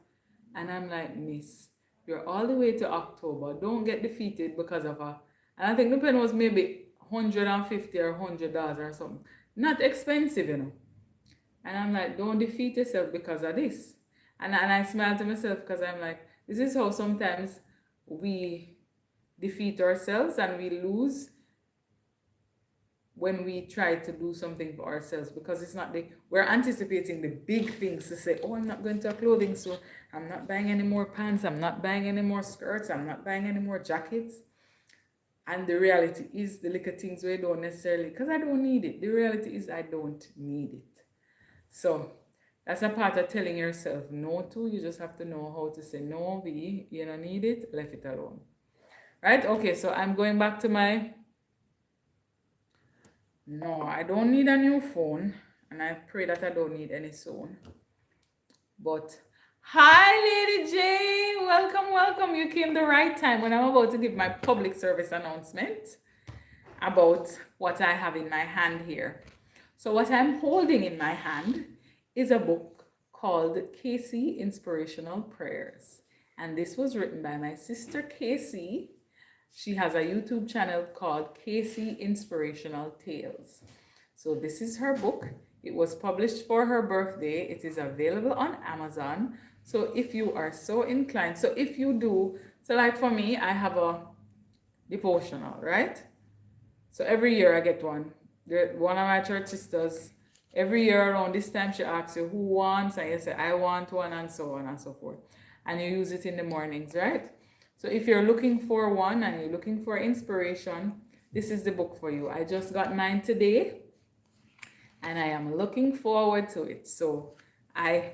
And I'm like, miss, you're all the way to October. Don't get defeated because of a. And I think the pen was maybe $150 or $100 or something. Not expensive, you know. And I'm like, don't defeat yourself because of this. And I smile to myself because I'm like, this is how sometimes we defeat ourselves and we lose when we try to do something for ourselves, because it's not we're anticipating the big things to say, oh, I'm not going to a clothing store, I'm not buying any more pants, I'm not buying any more skirts, I'm not buying any more jackets. And the reality is the little things we don't necessarily, because I don't need it. The reality is I don't need it. So that's a part of telling yourself no to. You just have to know how to say no, you don't need it, left it alone. Right? Okay, so I'm going back to my. No, I don't need a new phone, and I pray that I don't need any soon. But hi, Lady J, welcome, welcome. You came the right time when I'm about to give my public service announcement about what I have in my hand here. So what I'm holding in my hand is a book called Casey Inspirational Prayers, and this was written by my sister Casey. She has a YouTube channel called Casey Inspirational Tales. So this is her book. It was published for her birthday. It is available on Amazon. So if you are so inclined, so if you do, so like for me, I have a devotional, right? So every year I get one. One of my church sisters Every year around this time, she asks you who wants, and you say, I want one, and so on and so forth. And you use it in the mornings, right? So if you're looking for one and you're looking for inspiration, this is the book for you. I just got mine today and I am looking forward to it. So I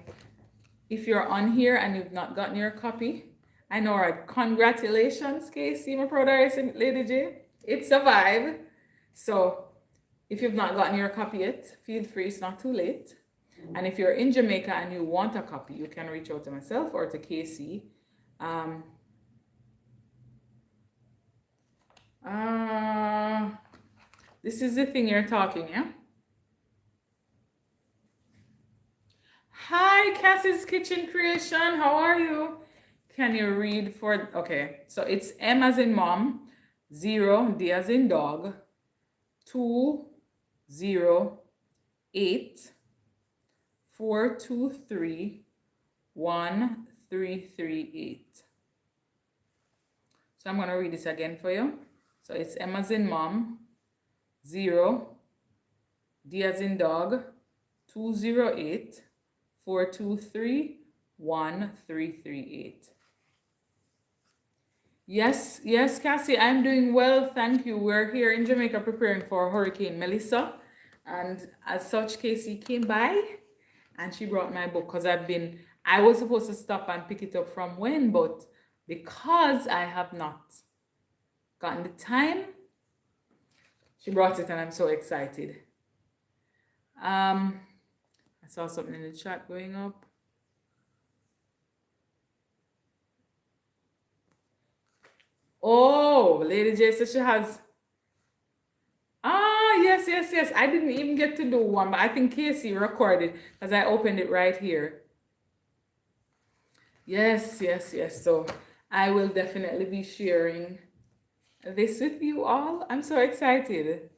if you're on here and you've not gotten your copy, I know, right? Congratulations, Casey, my brother, Lady J. It's a vibe. So if you've not gotten your copy yet, feel free, it's not too late. And if you're in Jamaica and you want a copy, you can reach out to myself or to Casey. Um, uh, this is the thing you're talking, yeah? Hi, Cassie's Kitchen Creation. How are you? Can you read for, okay, so it's M as in mom, 0, D as in dog, 2, 0, 8, 4, 2, 3, 1, 3, 3, 8. So I'm going to read this again for you. So it's M as in mom, 0, D as in dog, 208, 423, 1338. Yes, yes, Cassie, I'm doing well, thank you. We're here in Jamaica preparing for Hurricane Melissa, and as such, Casey came by and she brought my book because I was supposed to stop and pick it up from when, but because I have not gotten the time, she brought it and I'm so excited. I saw something in the chat going up. Oh, Lady J says she has. Ah, yes, yes, yes. I didn't even get to do one, but I think Casey recorded because I opened it right here. Yes, yes, yes. So I will definitely be sharing this with you all. I'm so excited.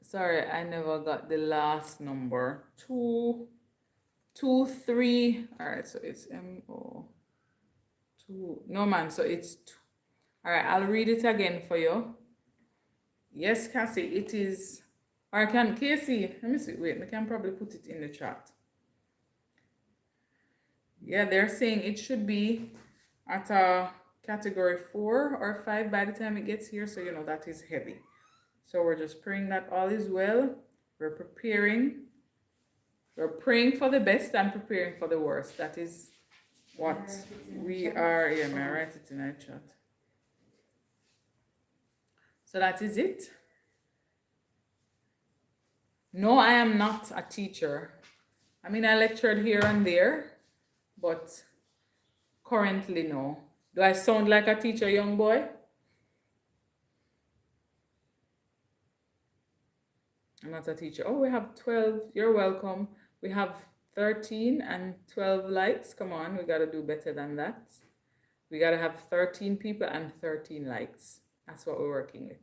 Sorry, I never got the last number. 2, 2, 3. All right, so it's MO 2. No, man, so it's 2. All right, I'll read it again for you. Yes, Cassie, it is. Or can Casey, let me see. Wait, I can probably put it in the chat. Yeah, they're saying it should be at a category 4 or 5 by the time it gets here. So, you know, that is heavy. So we're just praying that all is well. We're preparing. We're praying for the best and preparing for the worst. That is what we are. Yeah, may I write it in our chat? So that is it. No, I am not a teacher. I mean, I lectured here and there, but currently no. Do I sound like a teacher, young boy? I'm not a teacher. Oh, we have 12. You're welcome. We have 13 and 12 likes. Come on, we got to do better than that. We got to have 13 people and 13 likes. That's what we're working with.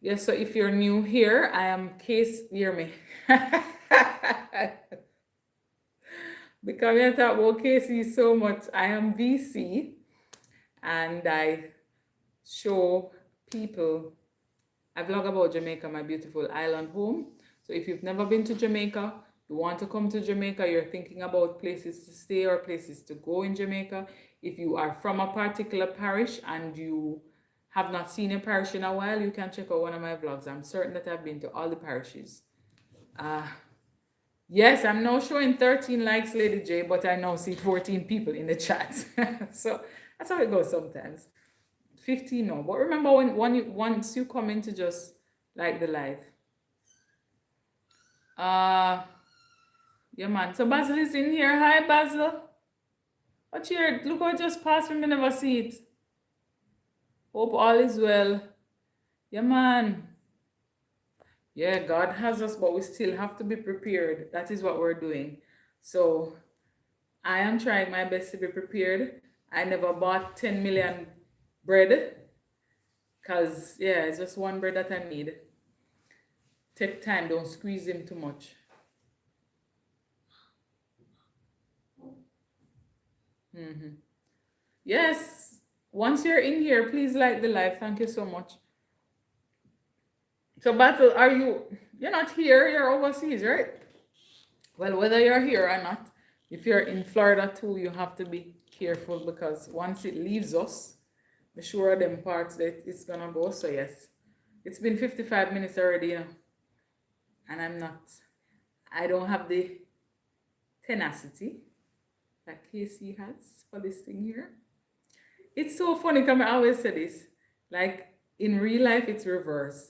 Yes, so if you're new here, I am hear me. Because I talk about Casey so much, I am VC and I show people, I vlog about Jamaica, my beautiful island home. So if you've never been to Jamaica, you want to come to Jamaica, you're thinking about places to stay or places to go in Jamaica. If you are from a particular parish and you have not seen a parish in a while, you can check out one of my vlogs. I'm certain that I've been to all the parishes. Yes, I'm now showing 13 likes, Lady J, but I now see 14 people in the chat. So that's how it goes sometimes. 15 no. But remember once you come in to just like the live. Yeah, man. So Basil is in here. Hi, Basil. Watch here. Look what just passed me. I never see it. Hope all is well. Yeah, man. Yeah, God has us, but we still have to be prepared. That is what we're doing. So I am trying my best to be prepared. I never bought 10 million bread because, yeah, it's just one bread that I need. Take time. Don't squeeze him too much. Yes. Once you're in here, please like the live. Thank you so much. So Battle, you're not here, you're overseas, right? Well, whether you're here or not, if you're in Florida too, you have to be careful because once it leaves us, be sure of them parts that it's gonna go. So yes, it's been 55 minutes already, and I don't have the tenacity that Casey has for this thing here. It's so funny because I always say this, like in real life, it's reversed.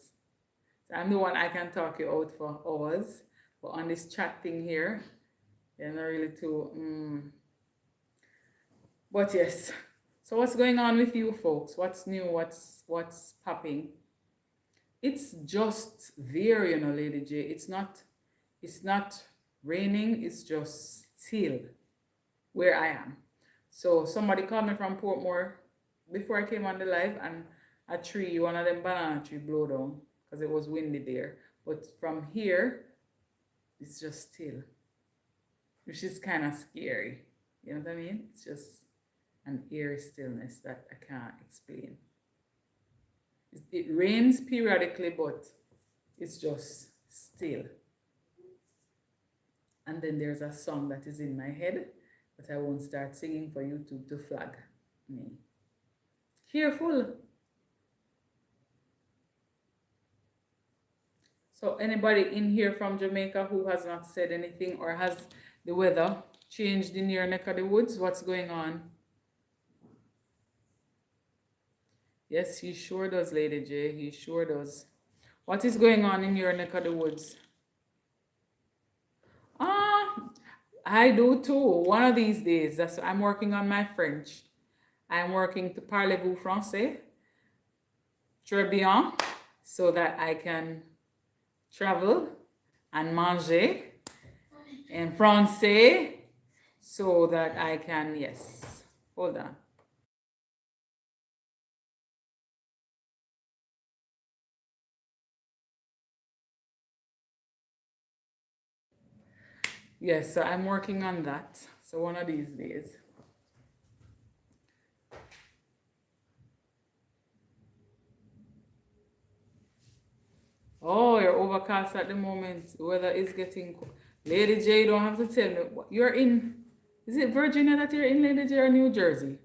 So I'm the one I can talk you out for hours, but on this chat thing here, you're not really too. But yes. So what's going on with you folks? What's new? What's popping? It's just there, Lady J. It's not raining, it's just still where I am. So somebody called me from Portmore before I came on the live, and a tree, one of them banana tree blow down because it was windy there. But from here, it's just still, which is kind of scary. You know what I mean? It's just an eerie stillness that I can't explain. It rains periodically, but it's just still. And then there's a song that is in my head, but I won't start singing for YouTube to flag me. Careful. So anybody in here from Jamaica who has not said anything, or has the weather changed in your neck of the woods? What's going on? Yes, he sure does, Lady J. He sure does. What is going on in your neck of the woods? I do too. One of these days. I'm working on my French. I'm working to parlez-vous français? Très bien. So that I can travel and manger in français. So that I can, yes. Hold on. Yes, so I'm working on that. So one of these days. Oh, you're overcast at the moment. The weather is getting cold. Lady J, you don't have to tell me. You're in, is it Virginia that you're in, Lady J, or New Jersey?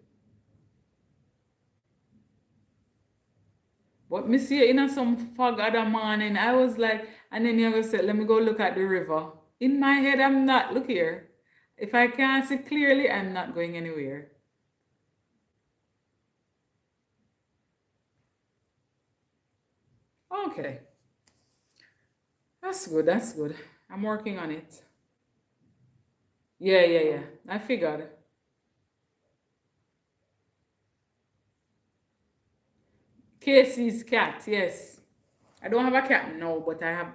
But me see you in some fog other morning. I was like, and then you're gonna say, let me go look at the river. In my head, I'm not, look here. If I can't see clearly, I'm not going anywhere. Okay. That's good, that's good. I'm working on it. Yeah. I figured. Casey's cat, yes. I don't have a cat now, but I have,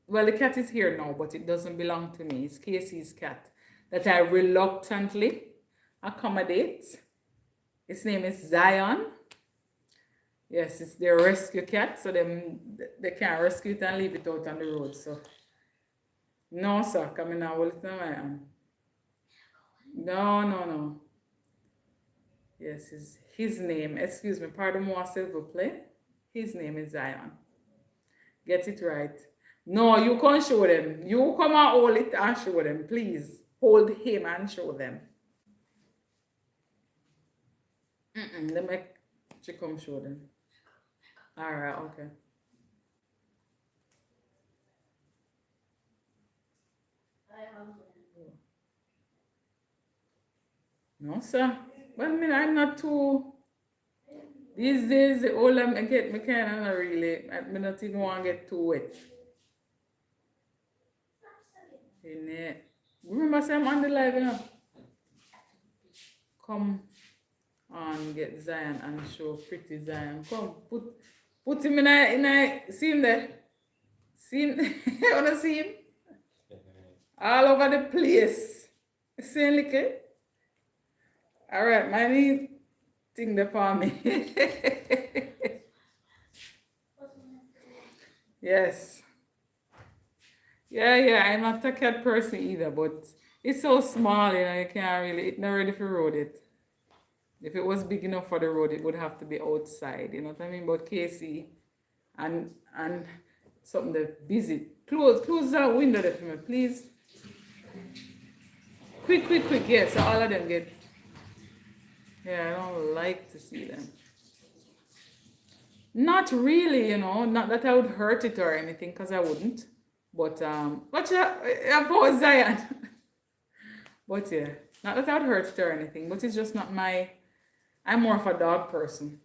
well, the cat is here now, but it doesn't belong to me. It's Casey's cat that I reluctantly accommodate. Its name is Zion. Yes, it's their rescue cat, so they can't rescue it and leave it out on the road. So no, sir, coming now, will it now? No. Yes, his name, excuse me, pardon moi, s'il vous plaît. His name is Zion. Get it right. No, you can't show them. You come and hold it and show them, please. Hold him and show them. Let me come show them. All right, okay. No, sir. Well, I mean, I'm not too. These days, the older I get, me kind of not really. I not even want to get too wet. In it. Remember, say I'm on the live, Come on, get Zion and show pretty Zion. Come, put him see him there. See him. I wanna see him all over the place. See him, little. All right, my need thing there for me. Yes. Yeah. I'm not a cat person either, but it's so small, you can't really. It's not ready for road it. If it was big enough for the road, it would have to be outside. You know what I mean? But Casey, and something that busy. Close that window there for me, please. Quick, quick, quick. Yeah, so all of them get. Yeah, I don't like to see them. Not really, not that I would hurt it or anything, because I wouldn't. But yeah, for Zion. But yeah, not that I would hurt it or anything, but it's just not my. I'm more of a dog person.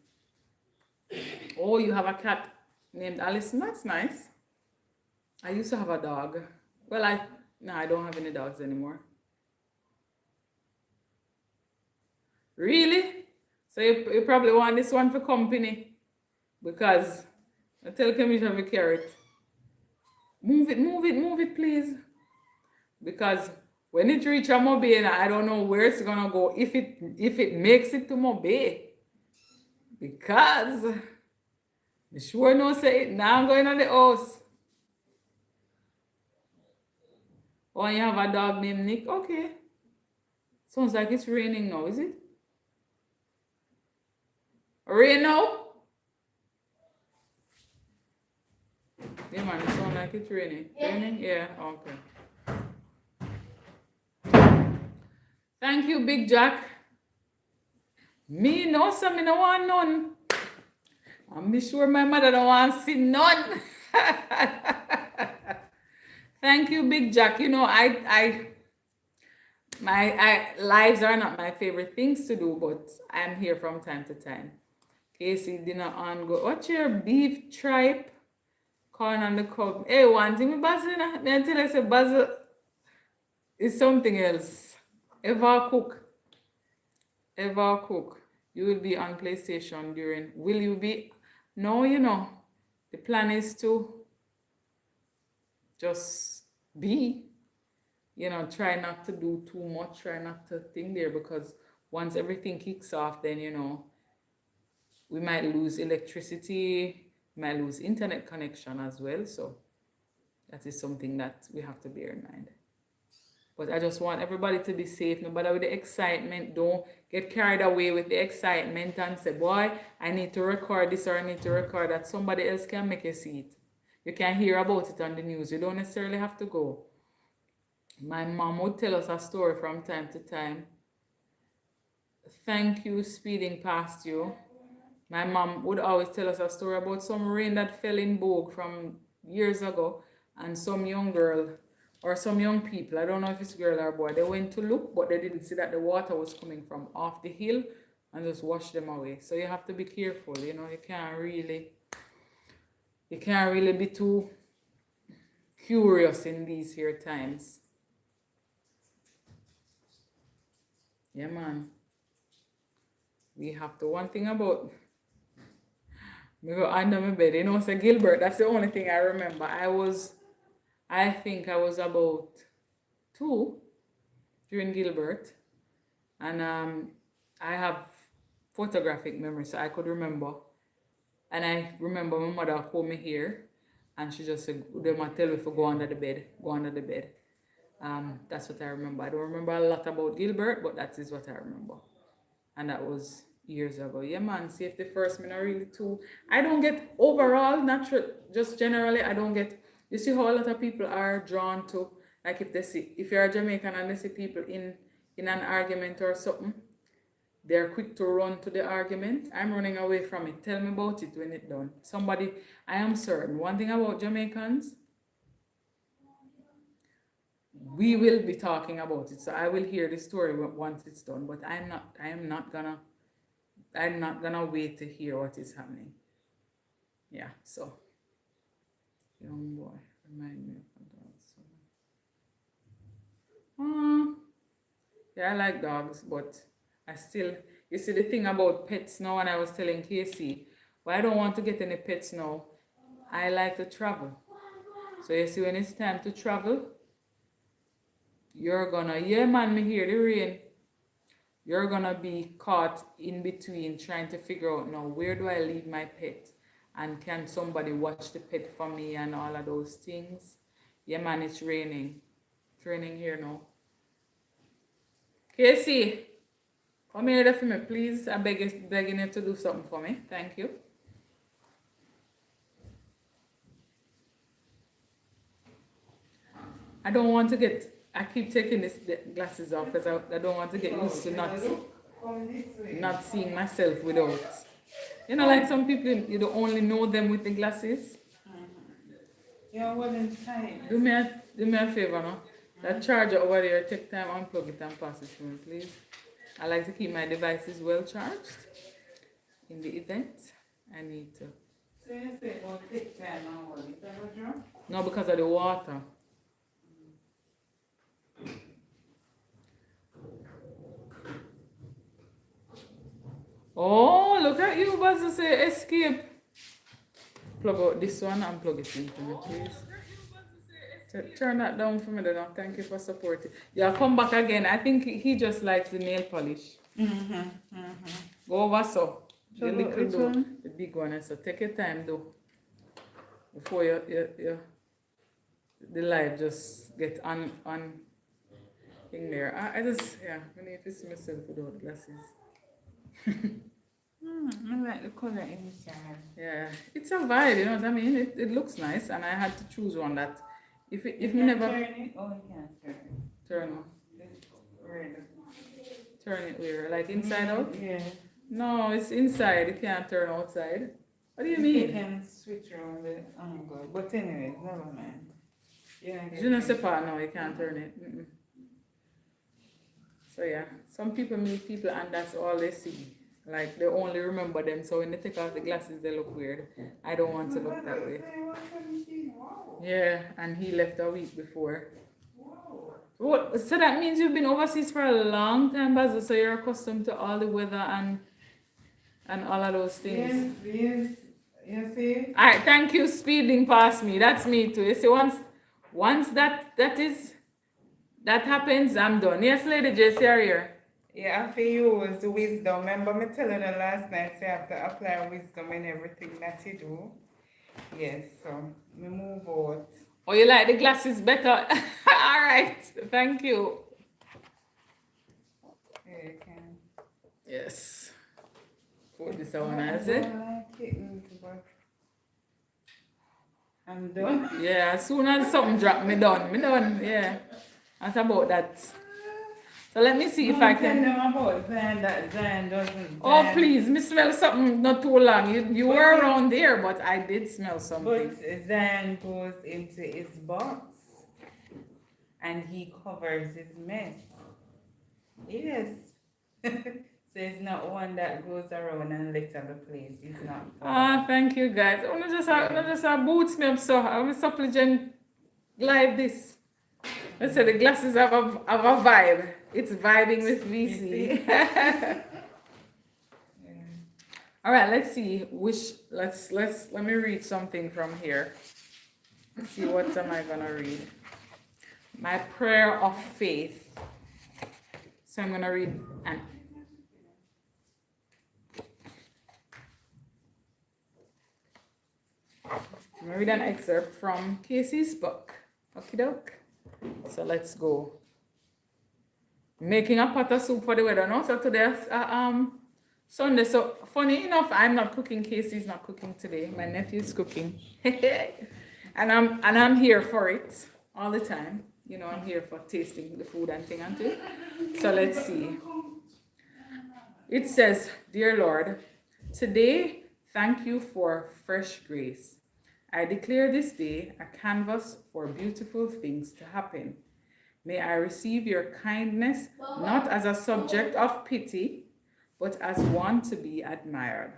Oh, you have a cat named Allison? That's nice. I used to have a dog. Well, I don't have any dogs anymore. Really? So you probably want this one for company, because I tell Commissioner to carry it. Move it, please. Because when it reach a Mobay, I don't know where it's gonna go. If it makes it to Mobay, because I sure no say it. Now I'm going to the house. Oh, you have a dog named Nick? Okay. Sounds like it's raining now, is it? Rain now? Yeah, man, it sounds like it's raining. Raining? Yeah, okay. Thank you, Big Jack. Me no, so me no want none. I'm sure my mother don't want to see none. Thank you, Big Jack. My lives are not my favorite things to do, but I'm here from time to time. Casey dinner on go. What's your beef tripe? Corn on the cob. Hey, one thing with basil, me I tell you, say basil is something else. Ever cook. You will be on PlayStation during. Will you be? No, the plan is to just be. Try not to do too much, try not to think there, because once everything kicks off, then, we might lose electricity, might lose internet connection as well. So that is something that we have to bear in mind. But I just want everybody to be safe, no matter with the excitement. Don't get carried away with the excitement and say, boy, I need to record this or I need to record that. Somebody else can make you see it. You can hear about it on the news. You don't necessarily have to go. My mom would tell us a story from time to time. Thank you, speeding past you. My mom would always tell us a story about some rain that fell in Bogue from years ago, and some young girl or some young people, I don't know if it's girl or boy, they went to look, but they didn't see that the water was coming from off the hill and just washed them away. So you have to be careful, you can't really be too curious in these here times. Yeah, man. We have to. One thing about me go under my bed, say Gilbert, that's the only thing I remember. I think I was about 2 during Gilbert, and I have photographic memory, so I could remember. And I remember my mother called me here, and she just said, they might tell me to go under the bed. That's what I remember. I don't remember a lot about Gilbert, but that is what I remember. And that was years ago. Yeah, man, safety first, me not really too. I don't get overall, natural, just generally, I don't get, you see how a lot of people are drawn to, like if you're a Jamaican and they see people in an argument or something, they're quick to run to the argument. I'm running away from it. Tell me about it when it's done. I am certain. One thing about Jamaicans, we will be talking about it. So I will hear the story once it's done. But I'm not gonna wait to hear what is happening. Yeah, so young boy, remind me of dogs. Yeah, I like dogs, but you see the thing about pets now, and I was telling Casey, well, I don't want to get any pets now. I like to travel. So you see, when it's time to travel, you're gonna, yeah man, me hear the rain. You're gonna be caught in between trying to figure out, now, where do I leave my pet? And can somebody watch the pet for me and all of those things? Yeah man, it's raining. It's raining here now. Casey, come here for me, please. I'm begging you to do something for me. Thank you. I don't want to get. I keep taking the glasses off because I don't want to get used to not seeing myself without. You know, like some people, you don't only know them with the glasses. Yeah, well inside. Do me a favor, no? That charger over there, take time, unplug it and pass it to me, please. I like to keep my devices well charged in the event. I need to. So you say it will take time and what? Is that what you're? No, because of the water. Oh, look at you, Buzz, say escape. Plug out this one and plug it into me, please. Turn that down for me, then. Thank you for supporting. Yeah, come back again. I think he just likes the nail polish. Go over so. The So little which though, one? the big one. So take your time though. Before the light just get on in there. I just, yeah, I need to see myself without glasses. I like the color inside. Yeah, it's a vibe, you know what I mean? It looks nice, and I had to choose one that if You you can never turn it? Oh, you can't turn it. turn It's red. turn it where, like inside out? Yeah. No, it's inside. You can't turn outside. What do you You mean? can switch around the angle. But anyway, never mind. Yeah. Je ne sais pas. No, you can't turn it. So yeah, some people meet people and that's all they see. Like they only remember them. So when they take off the glasses, they look weird. I don't want to look that way. Wow. Yeah, and he left a week before. Wow. What? So that means you've been overseas for a long time, Basil. So you're accustomed to all the weather and all of those things. Yes. You see? All right, thank you, speeding past me. That's me too. You see, once that happens, I'm done. Yes, Lady J.C. are here. You have to use wisdom. Remember me telling you last night, so you have to apply wisdom in everything that you do. Yes, so we move out. Oh, you like the glasses better? All right, thank you. Yeah, you can. Yes. Put this one I as don't it. like kittens, but I'm done. Yeah, as soon as something drop, me done. Yeah, that's about that. So let me see if I Tell can. them about Zion that Zion doesn't. Oh, Zion- please, me smell something not too long. You were around there, but I did smell something. But Zion goes into his box and he covers his mess. Yes. So it's not one that goes around and litter the place. It's not. Ah, thank you guys. I wanna just boots me up so I'm supplicant live this. Let's say the glasses have a vibe. It's vibing with VC. All right, let's see let me read something from here. Let's see, what am I gonna read? My prayer of faith. So I'm gonna read an excerpt from Casey's book. Okie doke. So let's go. Making a pot of soup for the weather now. So today's Sunday. So funny enough, I'm not cooking. Casey's not cooking today. My nephew's cooking. and I'm here for it all the time. You know, I'm here for tasting the food and thing and thing. So let's see. It says, Dear Lord, today thank you for fresh grace. I declare this day a canvas for beautiful things to happen. May I receive your kindness not as a subject of pity, but as one to be admired.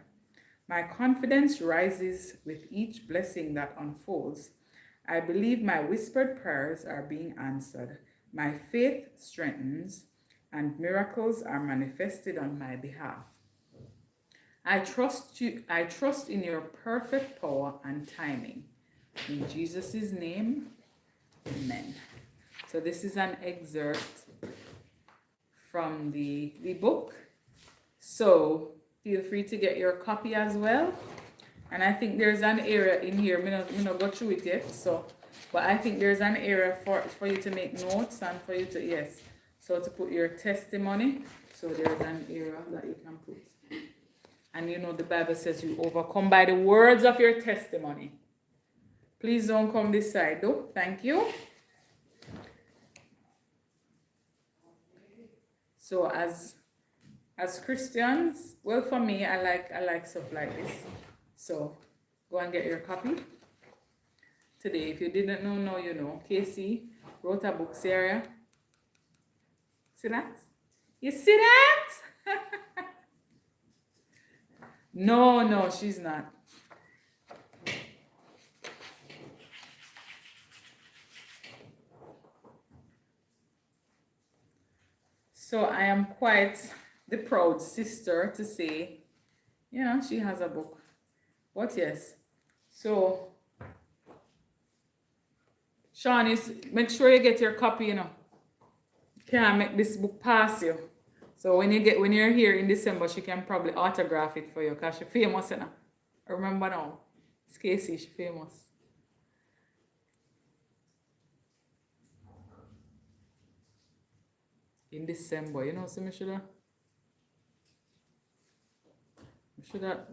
My confidence rises with each blessing that unfolds. I believe my whispered prayers are being answered. My faith strengthens, and miracles are manifested on my behalf. I trust in your perfect power and timing. In Jesus' name, amen. So this is an excerpt from the book. So feel free to get your copy as well. And I think there's an area in here, I'm not go through it yet, but I think there's an area for you to make notes and for you to, so to put your testimony. So there's an area that you can put. And you know the Bible says you overcome by the words of your testimony. Please don't come this side though. Thank you. So as Christians, well, for me, I like stuff like this. So go and get your copy today. If you didn't know, now you know. Casey wrote a book, Sarah. See that? You see that? No, she's not. So I am quite the proud sister to say, she has a book. But yes, so Sean, make sure you get your copy. Can't make this book pass you. So when you're here in December, she can probably autograph it for you because she's famous, I remember now. It's Casey, she's famous. In December, so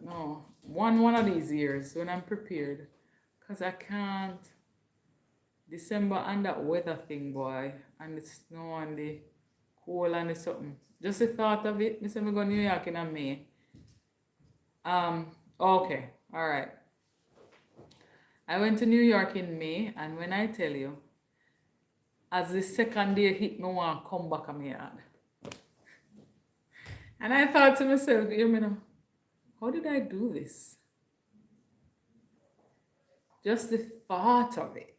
no, one of these years when I'm prepared. Because I can't. December and that weather thing, boy. And the snow and the cold and the something. Just the thought of it. I said I go to New York in May. Okay. All right. I went to New York in May, and when I tell you, as the second day hit, me want to come back on my yard. And I thought to myself, how did I do this? Just the thought of it.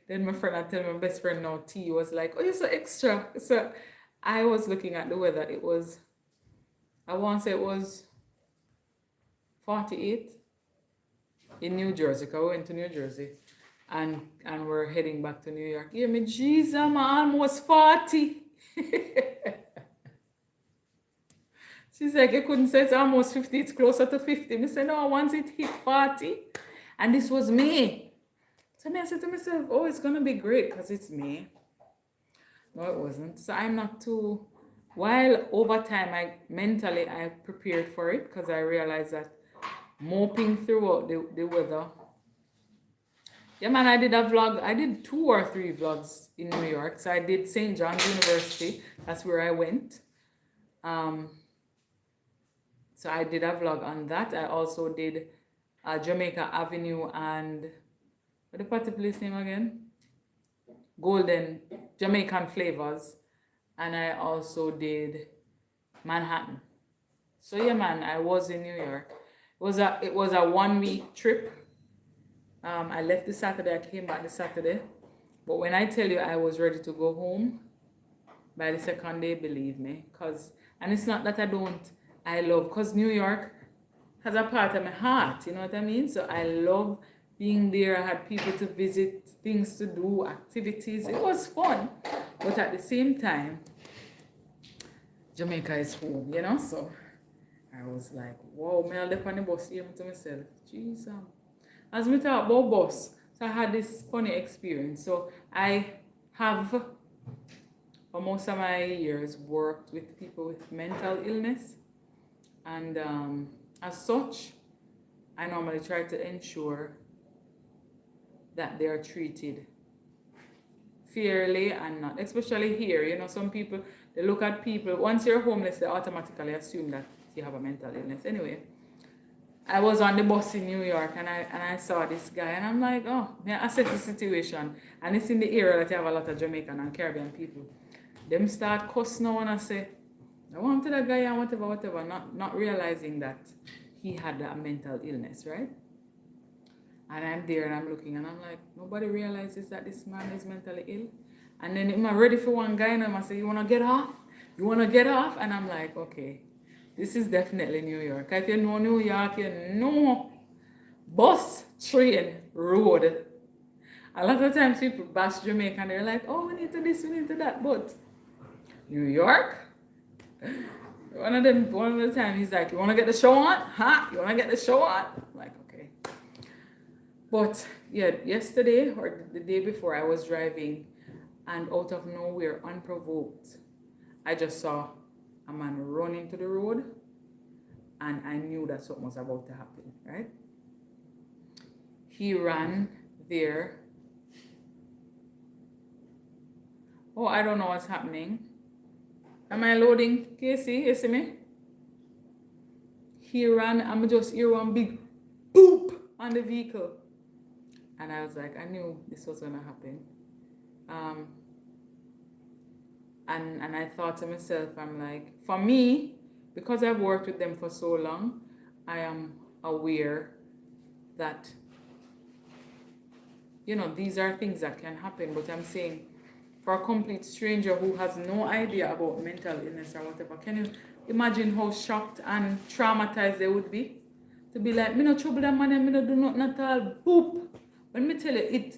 Then my friend, I tell my best friend now, T, was like, oh, you're so extra. So I was looking at the weather. It was, I want to say it was 48 in New Jersey, because we went to New Jersey. And we're heading back to New York. Yeah, me Jesus, I'm almost 40. She's like, you couldn't say it's almost 50, it's closer to 50. I said, no, once it hit 40, and this was May. So I said to myself, oh, it's going to be great because it's May. No, it wasn't. So I'm not too, while over time, I prepared for it because I realized that moping throughout the weather. Yeah, man, I did a vlog. I did 2 or 3 vlogs in New York. So I did St. John's University. That's where I went. So I did a vlog on that. I also did Jamaica Avenue and what the party place name again? Golden Jamaican Flavors. And I also did Manhattan. So yeah, man, I was in New York. It was a 1-week trip. I left the Saturday, I came back the Saturday. But when I tell you I was ready to go home, by the second day, believe me. And it's not that I love, because New York has a part of my heart, you know what I mean? So I love being there. I had people to visit, things to do, activities. It was fun. But at the same time, Jamaica is home, So I was like, wow, I left on the bus here to myself. Jesus. As we talk about bus, so I had this funny experience. So I have, for most of my years, worked with people with mental illness. And as such, I normally try to ensure that they are treated fairly and not, especially here, some people, they look at people, once you're homeless, they automatically assume that you have a mental illness. Anyway, I was on the bus in New York and I saw this guy and I'm like, oh, I assess the situation. And it's in the area that you have a lot of Jamaican and Caribbean people. Them start cussing now and I say, I want to that guy and whatever, not realizing that he had a mental illness, right? And I'm there and I'm looking and I'm like, nobody realizes that this man is mentally ill. And then I'm ready for one guy and I say, you want to get off? You want to get off? And I'm like, okay, this is definitely New York. If you know New York, you know bus, train, road. A lot of times people bash Jamaica and they're like, oh, we need to this, we need to that. But New York, one of the times he's like, you want to get the show on? Huh? You want to get the show on? I'm like, okay. But yeah, yesterday or the day before, I was driving and out of nowhere, unprovoked, I just saw a man run into the road and I knew that something was about to happen, right? He ran there Oh, I don't know what's happening. Am I loading, Casey? You see me? He ran, I'm just hear one big boop on the vehicle. And I was like, I knew this was gonna happen. Um, and I thought to myself, I'm like, for me, because I've worked with them for so long, I am aware that, these are things that can happen. But I'm saying, for a complete stranger who has no idea about mental illness or whatever, can you imagine how shocked and traumatized they would be? To be like, me no trouble that man, me no do nothing at all. Boop. When me tell you it,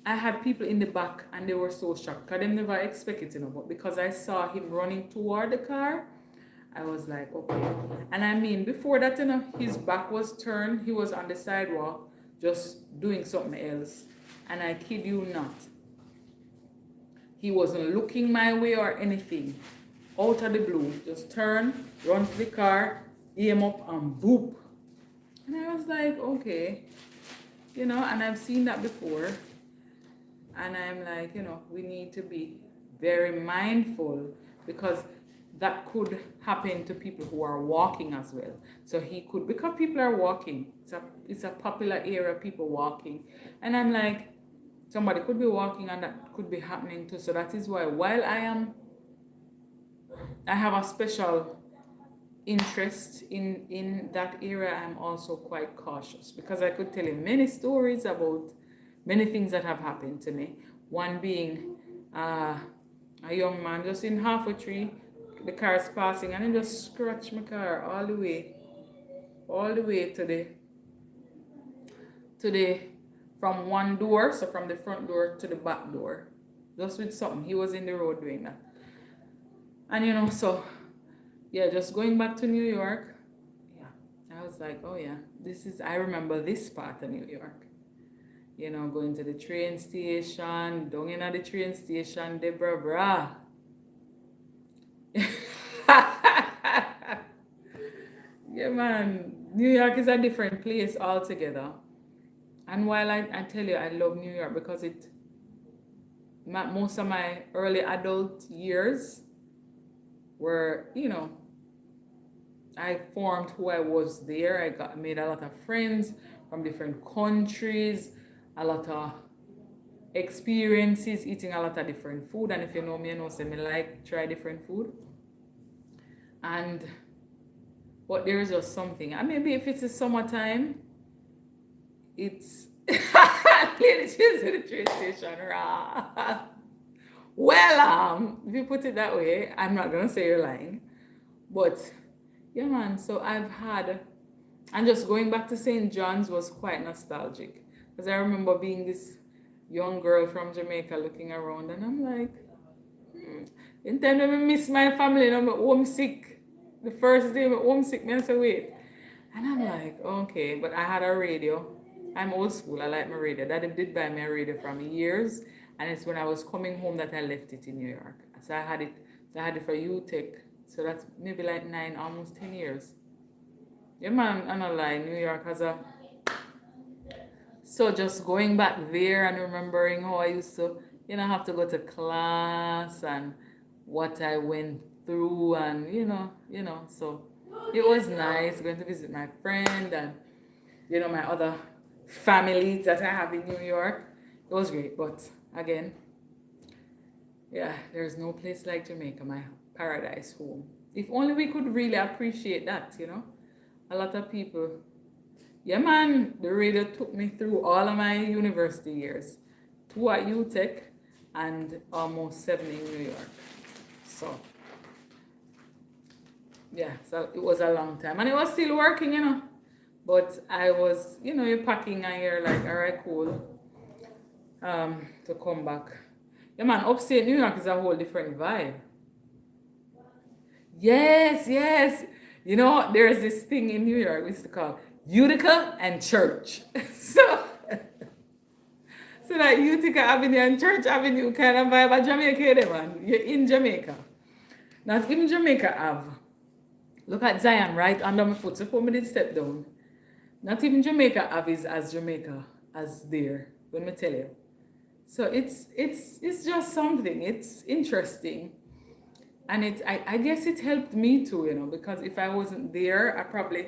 I had people in the back and they were so shocked because they never expect it, but because I saw him running toward the car, I was like, okay. And I mean, before that, his back was turned, he was on the sidewalk just doing something else. And I kid you not, he wasn't looking my way or anything. Out of the blue, just turn, run to the car, aim up and boop. And I was like, okay, and I've seen that before. And I'm like, we need to be very mindful because that could happen to people who are walking as well. So he could, because people are walking, it's a popular area, people walking. And I'm like, somebody could be walking and that could be happening too. So that is why while I have a special interest in that area, I'm also quite cautious because I could tell you many stories about many things that have happened to me. One being a young man just in half a tree, the car is passing and he just scratched my car all the way to the from one door, so from the front door to the back door, just with something. He was in the road doing that. And so yeah, just going back to New York, yeah, I was like, oh yeah, I remember this part of New York. Going to the train station, down in at the train station, Deborah Bra. Yeah, man, New York is a different place altogether. And while I tell you I love New York because most of my early adult years were, I formed who I was there. I made a lot of friends from different countries, a lot of experiences, eating a lot of different food. And if you know me, you know, say me like try different food. But there is just something. And maybe if it's the summertime, it's ladies to the train station. Rah. Well, if you put it that way, I'm not gonna say you're lying. But yeah, man, so and just going back to St. John's was quite nostalgic. Because I remember being this young girl from Jamaica looking around and I'm like, in time I miss my family and I'm homesick. The first day I'm homesick, I say, wait. And I'm like, okay, but I had a radio. I'm old school, I like my radio. Daddy did buy me a radio from years, and it's when I was coming home that I left it in New York. So I had it for UTech. So that's maybe like 9, almost 10 years. Yeah, man, I'm not lying. New York has a. So just going back there and remembering how I used to, have to go to class and what I went through, and so it was nice going to visit my friend and my other families that I have in New York. It was great, but again, yeah, there's no place like Jamaica, my paradise home. If only we could really appreciate that, a lot of people. Yeah, man, the radio took me through all of my university years, 2 at UTech and almost 7 in New York. So yeah, so it was a long time, and it was still working. But I was, you're packing and you're like, all right, cool, to come back. Yeah, man, upstate New York is a whole different vibe. Yes, yes. There's this thing in New York we used to call Utica and Church. So that Utica Avenue and Church Avenue kind of vibe at Jamaica, there, man. You're in Jamaica. Not even Jamaica Ave. Look at Zion right under my foot. So put me did step down. Not even Jamaica Ave is as Jamaica as there. Let me tell you. So it's just something. It's interesting. And I guess it helped me too, because if I wasn't there, I'm probably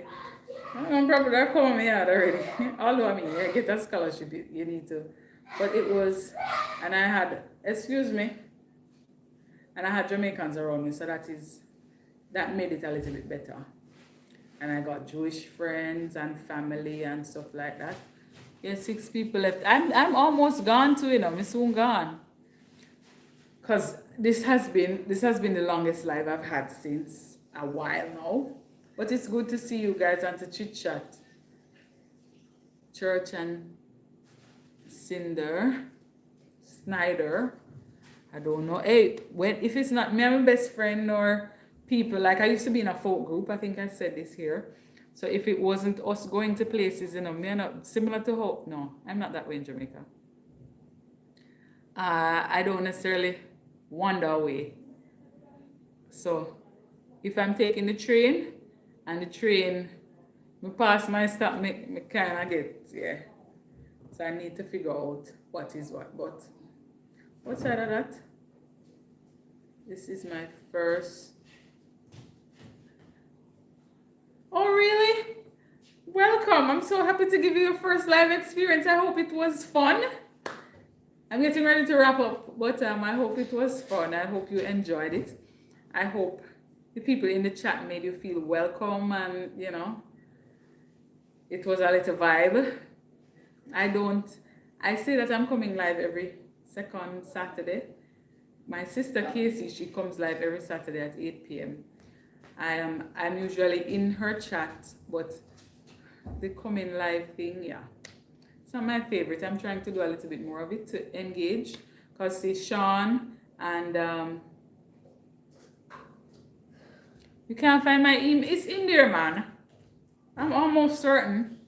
I'd come on my yard already. Although I mean, yeah, get a scholarship, you need to. But it was, and I had, excuse me, and I had Jamaicans around me, so that made it a little bit better. And I got Jewish friends and family and stuff like that. Yeah, 6 people left. I'm almost gone too, I'm soon gone. Cause this has been the longest live I've had since a while now. But it's good to see you guys and to chit chat. Church and Snyder. I don't know. Hey, if it's not me and my best friend or people, like I used to be in a folk group, I think I said this here. So if it wasn't us going to places, me and not similar to Hope, no, I'm not that way in Jamaica. I don't necessarily wander away. So if I'm taking the train and the train, me pass my stop, me kind of get, yeah. So I need to figure out what is what. But outside of that, this is my first. Oh, really? Welcome. I'm so happy to give you your first live experience. I hope it was fun. I'm getting ready to wrap up, but I hope it was fun. I hope you enjoyed it. I hope the people in the chat made you feel welcome and, it was a little vibe. I say that I'm coming live every second Saturday. My sister Casey, she comes live every Saturday at 8 p.m. I'm usually in her chat, but the coming live thing, yeah. It's not my favorite. I'm trying to do a little bit more of it to engage. Because see Sean and you can't find my email. It's in there, man. I'm almost certain.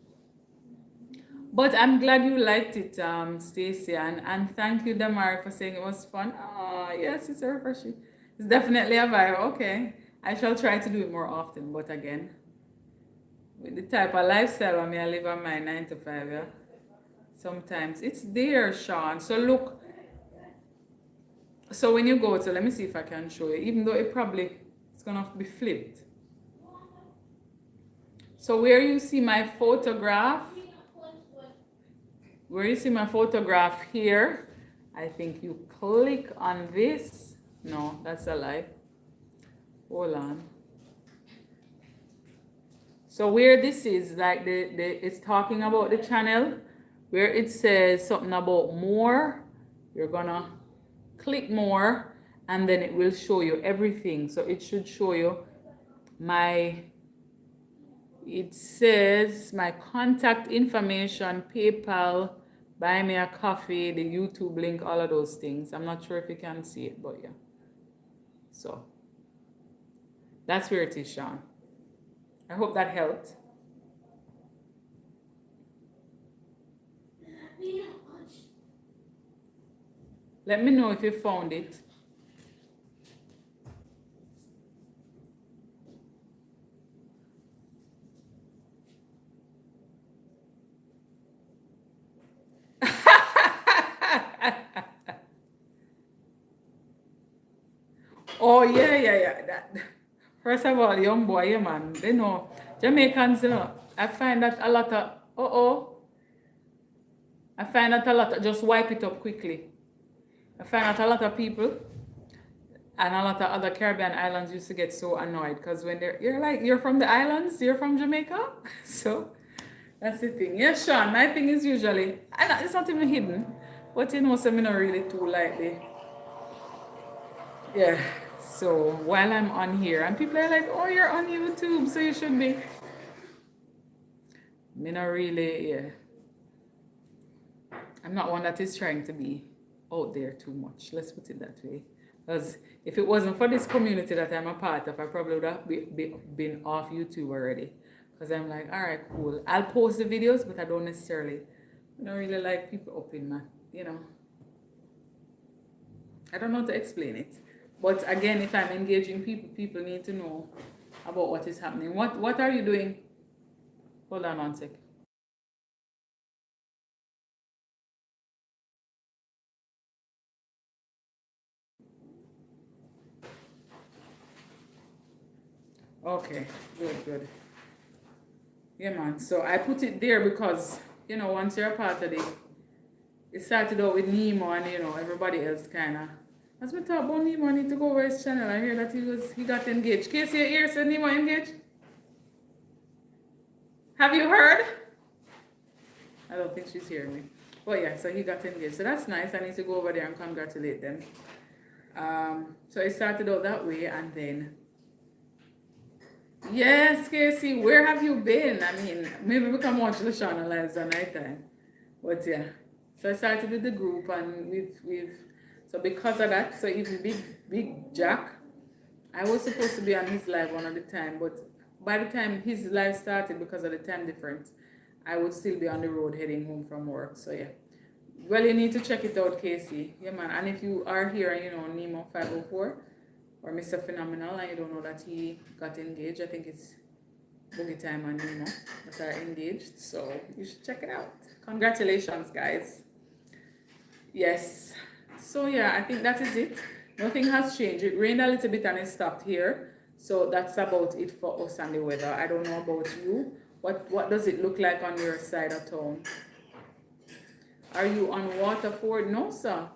But I'm glad you liked it, Stacy, and thank you, Damari, for saying it was fun. Oh, yes, it's a refreshing. It's definitely a vibe. Okay, I shall try to do it more often. But again, with the type of lifestyle I live on my 9 to 5, yeah. Sometimes it's there, Sean. So look. So when you go to, let me see if I can show you. Even though it's gonna have to be flipped. So where you see my photograph. Where you see my photograph here, I think you click on this. No, that's a lie. Hold on. So where this is, like it's talking about the channel, where it says something about more, you're gonna click more, and then it will show you everything. So it should show you it says my contact information, PayPal, buy me a coffee, the YouTube link, all of those things. I'm not sure if you can see it, but yeah. So that's where it is, Sean. I hope that helped. Let me know if you found it. Oh, yeah. First of all, young boy, yeah, man. They know. Jamaicans, I find that a lot of, I find that a lot of, just wipe it up quickly. I find that a lot of people and a lot of other Caribbean islands used to get so annoyed because when you're from the islands, you're from Jamaica. So that's the thing. Yeah, Sean, my thing is usually, it's not even hidden, but some not really too like yeah. So while I'm on here, and people are like, oh, you're on YouTube, so you should be. Me not really, yeah. I'm not one that is trying to be out there too much. Let's put it that way. Because if it wasn't for this community that I'm a part of, I probably would have been off YouTube already. Because I'm like, all right, cool. I'll post the videos, but I don't really like people up in my, I don't know how to explain it. But again, if I'm engaging people, people need to know about what is happening. What are you doing? Hold on 1 sec. Okay, good, good. Yeah, man. So I put it there because, once you're a part of it started out with Nemo and, everybody else kind of. As we talk about Nemo, I need to go over his channel. I hear that he got engaged. Casey, your ear said Nemo engaged? Have you heard? I don't think she's hearing me. But yeah, so he got engaged. So that's nice. I need to go over there and congratulate them. So it started out that way, and then yes, Casey, where have you been? I mean, maybe we can watch Lashana lives at night time. But yeah. So I started with the group, and we've so because of that, so even big Jack, I was supposed to be on his live one of the time, but by the time his live started, because of the time difference, I would still be on the road heading home from work. So yeah. Well, you need to check it out, Casey. Yeah, man. And if you are here and Nemo 504 or Mr. Phenomenal and you don't know that he got engaged, I think it's Boogie Time and Nemo that are engaged. So you should check it out. Congratulations, guys. Yes. So yeah, I think that is it. Nothing has changed. It rained a little bit and it stopped here. So that's about it for us and the weather. I don't know about you. What does it look like on your side of town? Are you on Waterford? No, sir.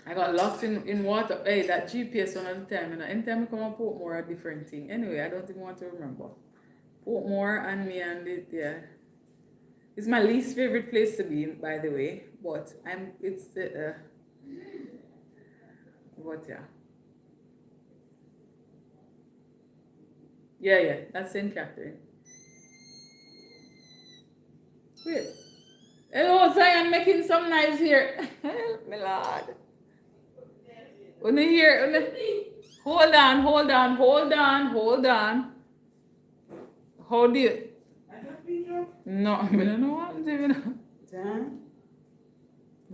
I got lost in water. Hey, that GPS one at the time. And anytime I come on Portmore, a different thing. Anyway, I don't even want to remember. Portmore and me and it, yeah. It's my least favorite place to be, by the way. But it's the, but yeah. Yeah, that's St. Catherine. Wait. Hello, Zion, making some noise here. Help me, Lord. Wanna hear? Hold on. Hold it. No, I don't know what I'm doing.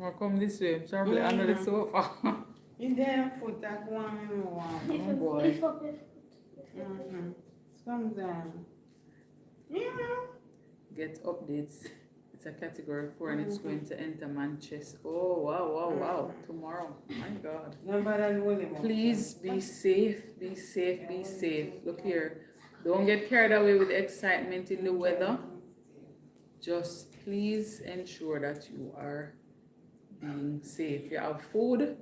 I'll come this way. Probably under the sofa. In there, foot that one. Oh boy. Sometimes. Get updates. It's a category 4 and it's going to enter Manchester. Oh, wow. Tomorrow. My God. Please be safe. Look here. Don't get carried away with excitement in the weather. Just please ensure that you are being safe. You have food.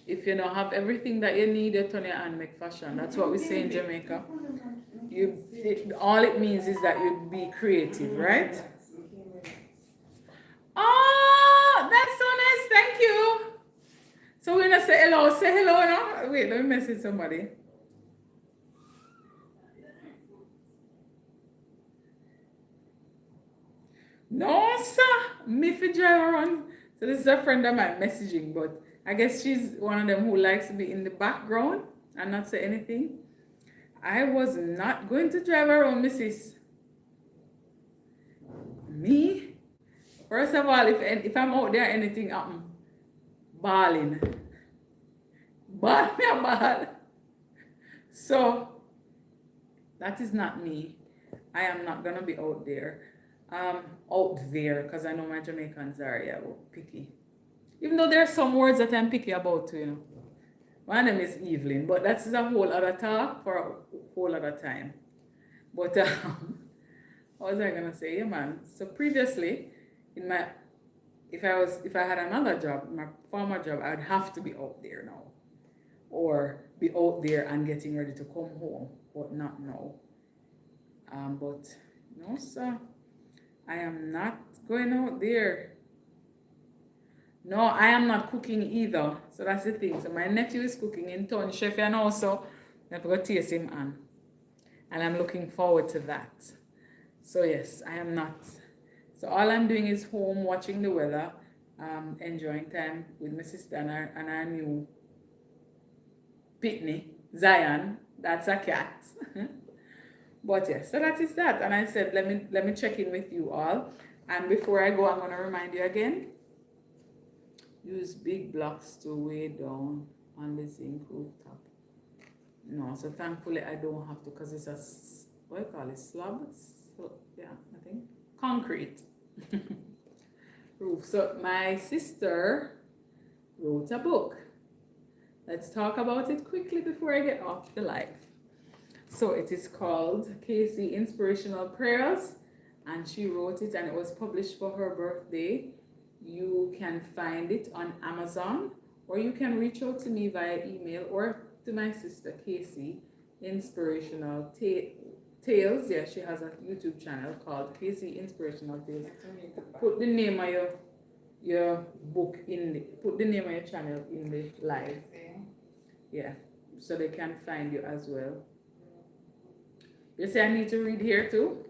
If you don't have everything that you need, you turn your hand make fashion. That's what we say in Jamaica. All it means is that you be creative, right? Oh, that's so nice. Thank you. So we're gonna say hello. Say hello now. Wait, let me message somebody. No, sir. Me for drive around. So this is a friend of mine messaging, but I guess she's one of them who likes to be in the background and not say anything. I was not going to drive around, missus. Me? First of all, if I'm out there, anything happen, balling. Ball. So, that is not me. I am not going to be out there. Because I know my Jamaicans are picky. Even though there are some words that I'm picky about too, One of them is Evelyn, but that's a whole other talk for a whole other time. But what was I gonna say? Yeah, man. So previously, if I had another job, my former job, I'd have to be out there now, or be out there and getting ready to come home, but not now. But no, sir, I am not going out there. No, I am not cooking either. So that's the thing. So my nephew is cooking in town, chef, and also I've got to taste him on. And I'm looking forward to that. So yes, I am not. So all I'm doing is home, watching the weather, enjoying time with my sister and our new pitney, Zion. That's a cat. But yes, so that is that. And I said, let me check in with you all. And before I go, I'm gonna remind you again. Use big blocks to weigh down on the zinc rooftop. No, so thankfully I don't have to, because it's a, what do you call it, slab? So, yeah, I think. Concrete roof. So my sister wrote a book. Let's talk about it quickly before I get off the live. So it is called Casey Inspirational Prayers, and she wrote it and it was published for her birthday. You can find it on Amazon, or you can reach out to me via email or to my sister Casey Inspirational Tales. Yeah, she has a YouTube channel called Casey Inspirational Tales. Put the name of your book in the, put the name of your channel in the live. Yeah, so they can find you as well. You say I need to read here too?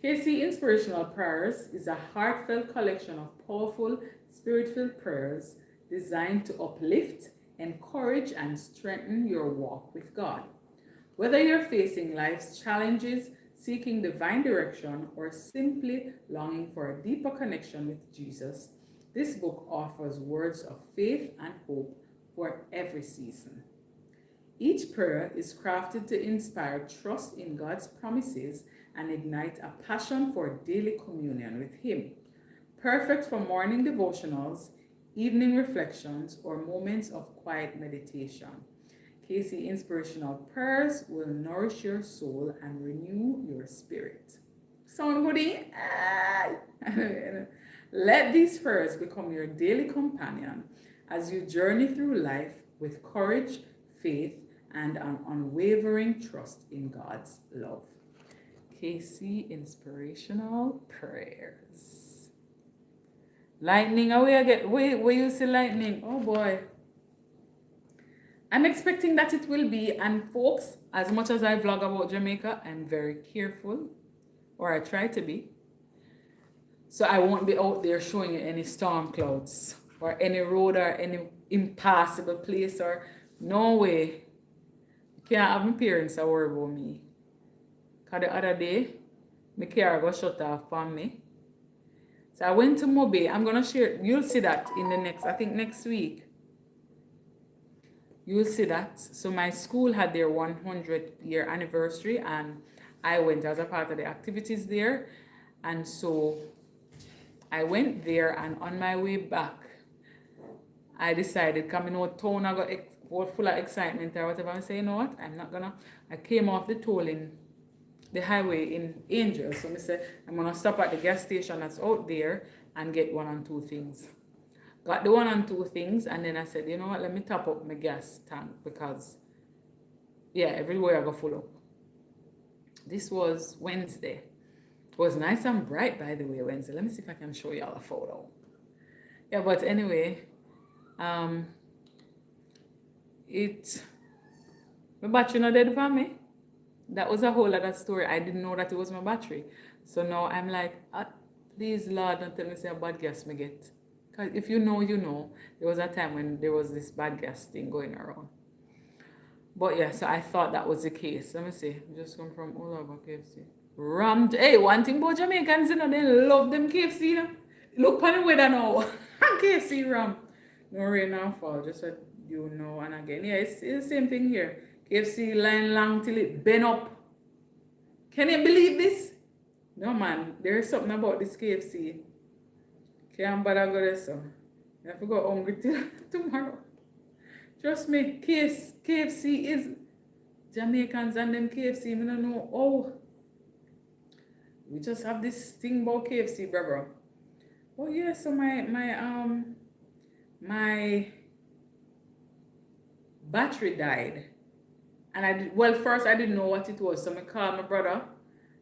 KC Inspirational Prayers is a heartfelt collection of powerful, spirit-filled prayers designed to uplift, encourage, and strengthen your walk with God. Whether you're facing life's challenges, seeking divine direction, or simply longing for a deeper connection with Jesus, this book offers words of faith and hope for every season. Each prayer is crafted to inspire trust in God's promises and ignite a passion for daily communion with Him. Perfect for morning devotionals, evening reflections, or moments of quiet meditation. Casey Inspirational Prayers will nourish your soul and renew your spirit. Sound goodie? Let these prayers become your daily companion as you journey through life with courage, faith, and an unwavering trust in God's love. Casey Inspirational Prayers. Lightning, away again. Where you see lightning? Oh boy. I'm expecting that it will be, and folks, as much as I vlog about Jamaica, I'm very careful, or I try to be. So I won't be out there showing you any storm clouds, or any road, or any impassable place, or no way. Can't have my parents to worry about me. Because the other day, my car got shut off on me. So I went to Mobe. I'm going to share, you'll see that in the next, I think next week. You'll see that. So my school had their 100th year anniversary and I went as a part of the activities there. And so I went there, and on my way back, I decided, coming out town, I got full of excitement or whatever. I say, you know what, I came off the toll in the highway in Angel. So I said, I'm gonna stop at the gas station that's out there and get 1 and 2 things. Got the 1 and 2 things, and then I said, you know what, let me top up my gas tank because, yeah, everywhere I go full up. This was Wednesday. It was nice and bright, by the way, Wednesday. Let me see if I can show y'all a photo. Yeah, but anyway, my battery not dead for me. That was a whole other story. I didn't know that it was my battery. So now I'm like, please, Lord, don't tell me say a bad gas me get. Because if you know, you know. There was a time when there was this bad gas thing going around. But yeah, so I thought that was the case. Let me see. Just come from all over KFC. Rammed. Hey, one thing about Jamaicans, you know, they love them KFC, you know. Look on the weather now. KFC ram. No rain and fall, just so you know. And again, yeah, it's the same thing here. KFC line long till it bend up. Can you believe this? No, man. There's something about this KFC. Can't bother go there, so. I have to go hungry till tomorrow. Trust me, KFC is Jamaicans and them KFC. I don't know. Oh, we just have this thing about KFC, brother. Oh yeah, so my battery died, and first I didn't know what it was, so I called my brother,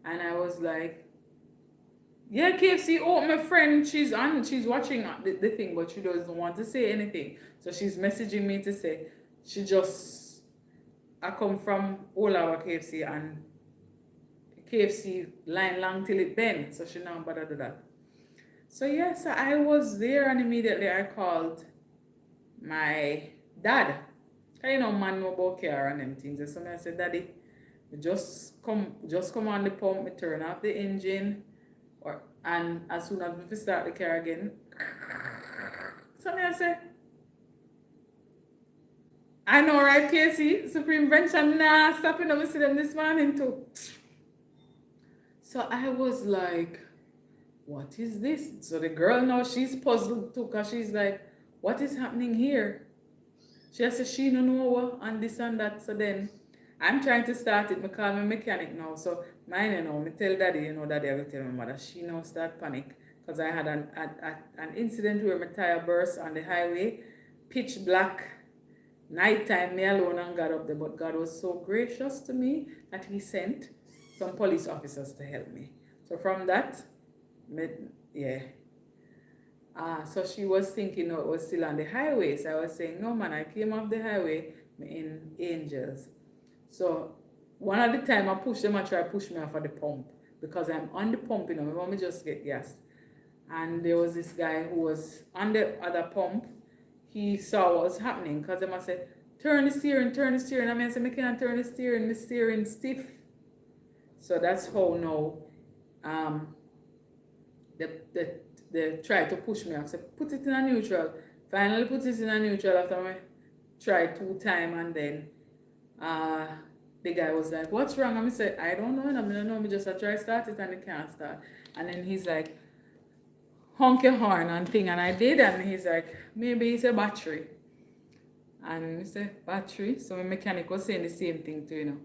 and I was like, yeah, KFC. Oh, my friend, she's watching the thing, but she doesn't want to say anything. So she's messaging me to say I come from all our KFC and KFC line long till it bend. So she now better do that. So yeah, so I was there and immediately I called my dad. You know, man know about car and them things. So I said, Daddy, just come on the pump, me turn off the engine. And as soon as we start the car again, so I say, I know, right, Casey? Supreme Venture, nah, stopping up see them this morning too. So I was like, what is this? So the girl now, she's puzzled too, because she's like, what is happening here? She said she don't know what and this and that. So then I'm trying to start it. I call my mechanic now. So mine, I tell daddy, daddy I will tell my mother. She now start panic. Because I had an incident where my tire burst on the highway, pitch black, nighttime, me alone and God up there. But God was so gracious to me that He sent some police officers to help me. So from that, yeah. So she was thinking it was still on the highway. So I was saying, no man, I came off the highway in Angels. So one at the time I push them, I try to push me off of the pump because I'm on the pump, my mom just get gas. And there was this guy who was on the other pump. He saw what was happening because they must say, turn the steering. I mean, I said, I can't turn the steering stiff. So that's how now they tried to push me off. So put it in a neutral. Finally put it in a neutral after I tried 2 times and then the guy was like, what's wrong? I said, I don't know. I don't know. I just try to start it and it can't start. And then he's like, honk your horn and thing. And I did. And he's like, maybe it's a battery. And I said, battery? So my mechanic was saying the same thing too.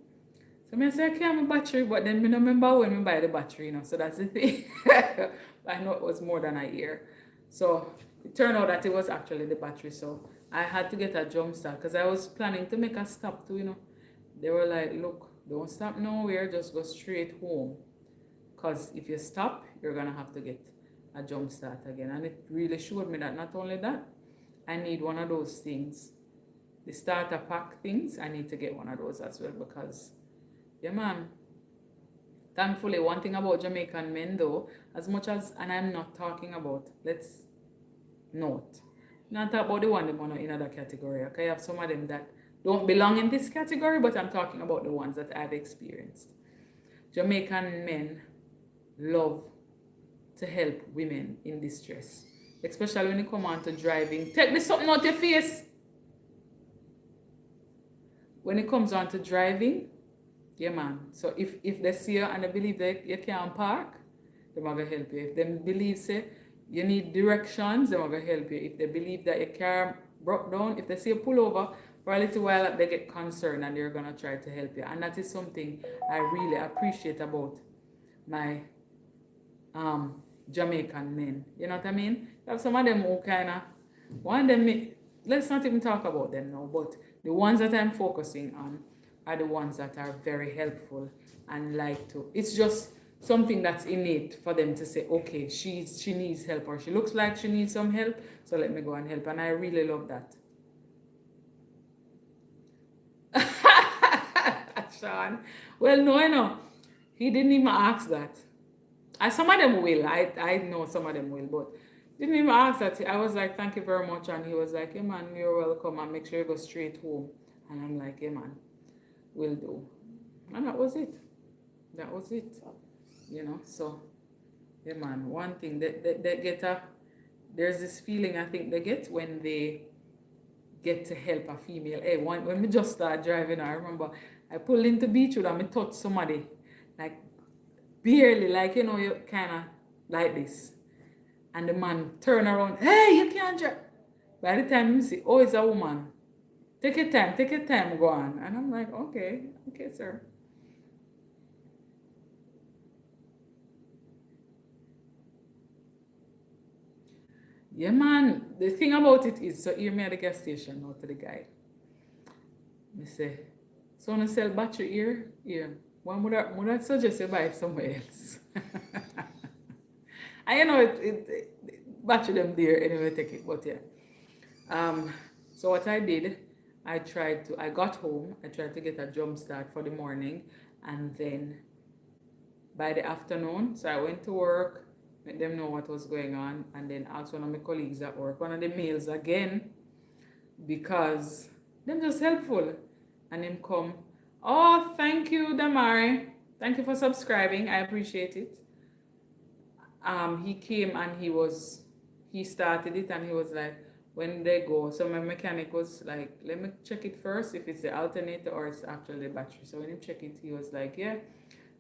So I said, I can't have a battery, but then I remember when we buy the battery, So that's the thing. I know it was more than a year. So it turned out that it was actually the battery. So I had to get a jump start because I was planning to make a stop too, They were like, look, don't stop nowhere, just go straight home. Because if you stop, you're going to have to get a jump start again. And it really showed me that not only that, I need one of those things. The starter pack things, I need to get one of those as well because, yeah man, thankfully one thing about Jamaican men though, as much as, and I'm not talking about, let's note, not about the one them are in other category. Okay, I have some of them that don't belong in this category, but I'm talking about the ones that I've experienced. Jamaican men love to help women in distress, especially when it comes on to driving. Take me something out your face. When it comes on to driving, yeah man. So if they see you and they believe that you can't park, they're going to help you. If they believe say you need directions, they're going to help you. If they believe that your car broke down, if they see you pull over for a little while, they get concerned and they're going to try to help you. And that is something I really appreciate about my Jamaican men. You know what I mean? You have some of them who kind of, one of them, let's not even talk about them now, but the ones that I'm focusing on are the ones that are very helpful and like to, it's just something that's innate for them to say, okay, she needs help or she looks like she needs some help, so let me go and help. And I really love that. Sean, well, no, he didn't even ask that. Some of them will. I know some of them will, but didn't even ask that. I was like, thank you very much. And he was like, hey man, you're welcome and make sure you go straight home. And I'm like, hey man, will do. And that was it. So, yeah man, one thing they get there's this feeling I think they get when they get to help a female. Hey, when we just start driving, I remember I pulled into Beachwood and I touched somebody, like barely, like, you kind of like this. And the man turn around, hey, you can't drive. By the time you see, oh, it's a woman. Take your time, go on. And I'm like, okay, sir. Yeah, man. The thing about it is, so here me at the gas station now to the guy. Me say, so I sell battery here? Here. One would I suggest you buy it somewhere else? I know it battery them there anyway, take it, but yeah. So what I did, I got home, I tried to get a jump start for the morning, and then by the afternoon, so I went to work, let them know what was going on, and then asked one of my colleagues at work, one of the males again, because them just helpful. And him come, oh, thank you, Damari. Thank you for subscribing. I appreciate it. He came and he started it and he was like, when they go, so my mechanic was like, let me check it first if it's the alternator or it's actually the battery. So when he checked it, he was like, yeah,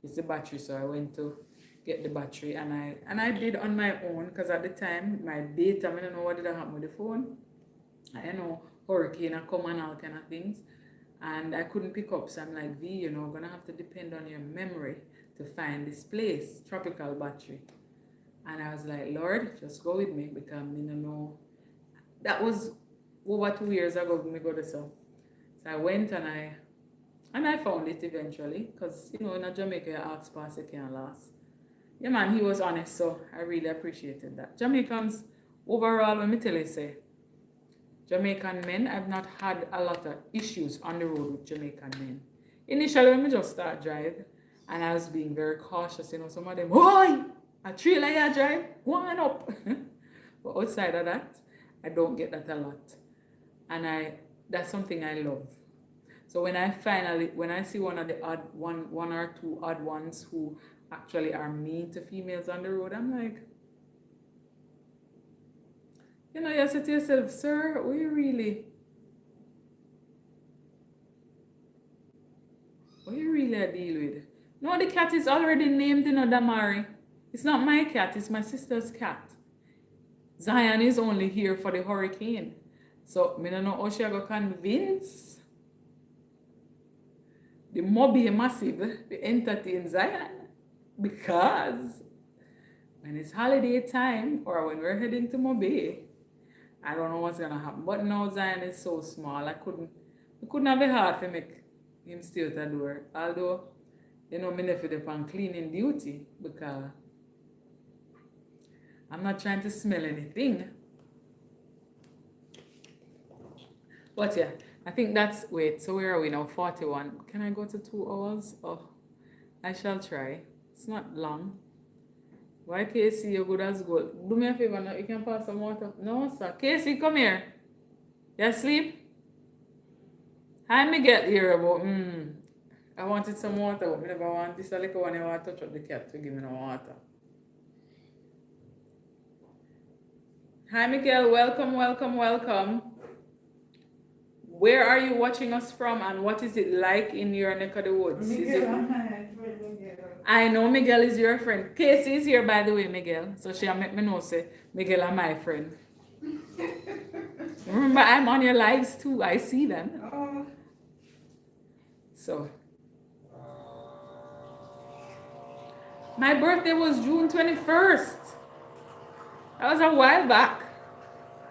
it's the battery. So I went to get the battery and I did on my own because at the time my data, I don't know what did happen with the phone. I don't know hurricane and come and all kind of things. And I couldn't pick up. So I'm like, V, I'm gonna have to depend on your memory to find this place, Tropical Battery. And I was like, Lord, just go with me because I don't know. That was over 2 years ago when we go to so. So I went and I found it eventually. Because in Jamaica you ask pass, you can't last. Yeah man, he was honest, so I really appreciated that. Jamaicans overall, let me tell you say, Jamaican men, I've not had a lot of issues on the road with Jamaican men. Initially, when I just start drive, and I was being very cautious, some of them, oi, a trailer you drive, go on up. But outside of that, I don't get that a lot. And that's something I love. So when I see one or two odd ones who actually are mean to females on the road, I'm like, you say to yourself, sir, what you really deal with? No, the cat is already named, Damari. It's not my cat, it's my sister's cat. Zion is only here for the hurricane. So, I don't know how she go convince the Moby Massive to entertain Zion. Because when it's holiday time or when we're heading to Moby, I don't know what's gonna happen. But now Zion is so small, I couldn't have the heart to make him stay at the door. Although, me never depend cleaning duty because I'm not trying to smell anything. But yeah, I think so where are we now? 41. Can I go to 2 hours? Oh, I shall try. It's not long. Why Casey, you're good as gold. Do me a favor now, you can pass some water. No, sir. Casey, come here. You asleep? Hi, Miguel here about, I wanted some water, but I never want this little one. I want to touch up the cat to give me no water. Hi, Miguel. Welcome, welcome, welcome. Where are you watching us from and what is it like in your neck of the woods? I know Miguel is your friend. Casey is here, by the way, Miguel. So she'll make me know, say, Miguel are my friend. Remember, I'm on your lives too. I see them. So. My birthday was June 21st. That was a while back.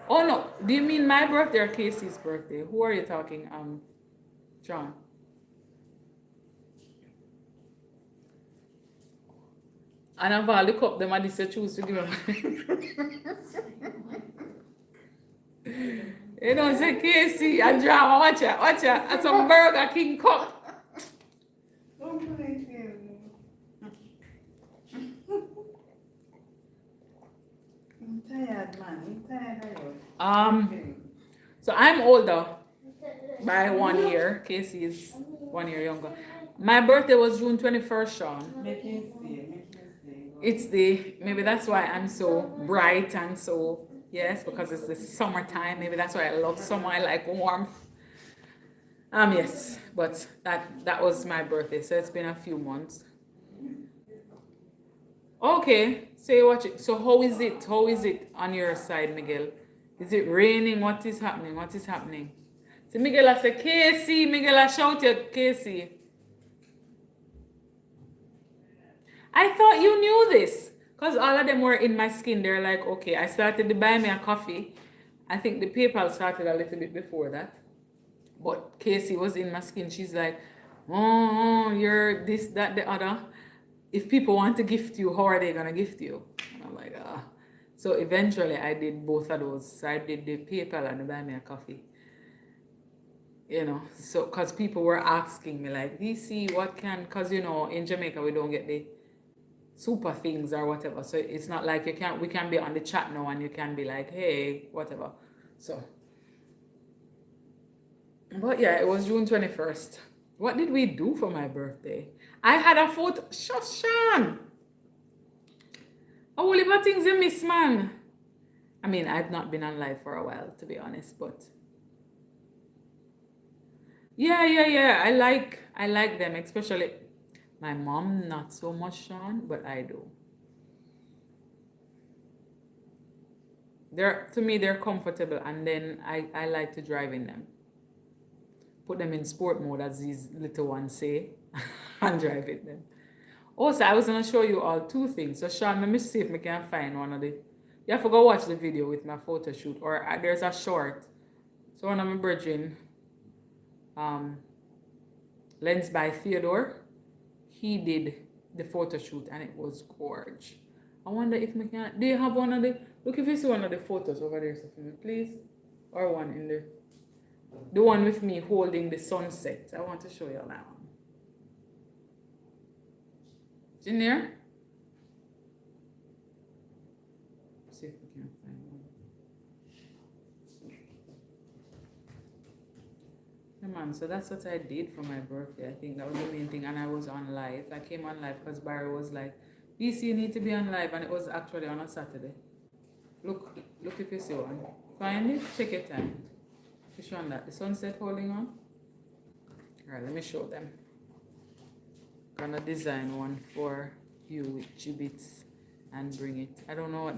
Oh no, do you mean my birthday or Casey's birthday? Who are you talking, John? And I've look up them and they say choose to give them. You don't say Casey and drama, watch it. That's some Burger King cup. I'm tired, man. I'm tired. So I'm older by 1 year. Casey is 1 year younger. My birthday was June 21st, Sean. Make you stay. It's maybe that's why I'm so bright and so, yes, because it's the summertime. Maybe that's why I love summer. I like warmth. Yes, but that was my birthday, so it's been a few months. Okay, so you watch it. So how is it? How is it on your side, Miguel? Is it raining? What is happening? What is happening? So Miguel, I say, Casey. Miguel, I shout you, Casey. I thought you knew this. Because all of them were in my skin. They're like, okay, I started to buy me a coffee. I think the PayPal started a little bit before that. But Casey was in my skin. She's like, oh, you're this, that, the other. If people want to gift you, how are they going to gift you? And I'm like, ah. So eventually I did both of those. So I did the PayPal and the buy me a coffee. So because people were asking me like, DC, what can, because in Jamaica we don't get the super things or whatever. So it's not like we can be on the chat now and you can be like, hey, whatever. So, but yeah, it was June 21st. What did we do for my birthday? I had a photo. Shoshan! Oh, what things you miss, man? I mean, I've not been on live for a while, to be honest, but yeah. I like them, especially my mom, not so much, Sean, but I do. They're, to me, they're comfortable, and then I like to drive in them. Put them in sport mode, as these little ones say, and drive in them. Also, I was gonna show you all two things. So Sean, let me see if we can find one of the. You have to go watch the video with my photo shoot, or there's a short. So one of my brethren, um, Lens by Theodore, he did the photo shoot and it was gorge. I wonder if we can. Do you have one of the? Look if you see one of the photos over there, Sophie, please, or one in the one with me holding the sunset. I want to show you that one. Junior? See if we can find one. Yeah, man, so that's what I did for my birthday. I think that was the main thing. And I was on live. I came on live because Barry was like, BC, you need to be on live. And it was actually on a Saturday. Look if you see one. Find it, check your time. Which one that? The sunset holding on? Alright, let me show them. Gonna design one for you with gibbets and bring it. I don't know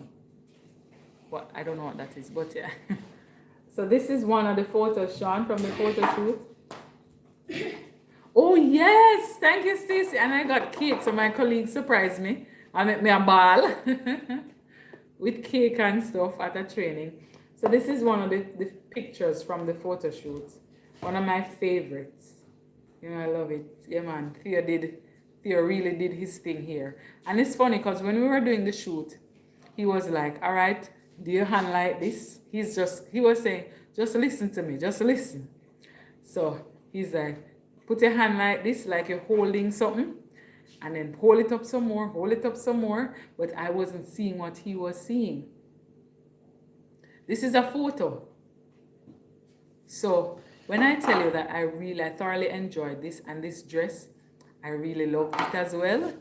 what I don't know what that is, but yeah. So this is one of the photos, Sean, from the photo shoot. Oh yes, thank you, Stacey. And I got cake, so my colleague surprised me. I made me a ball with cake and stuff at a training. So this is one of the pictures from the photo shoot. One of my favorites. You know, I love it. Yeah, man. Theo really did his thing here. And it's funny because when we were doing the shoot, he was like, all right, do your hand like this? He was saying, just listen to me, just listen. So he's like, put your hand like this, like you're holding something, and then hold it up some more, hold it up some more. But I wasn't seeing what he was seeing. This is a photo. So when I tell you that I thoroughly enjoyed this, and this dress, I really loved it as well.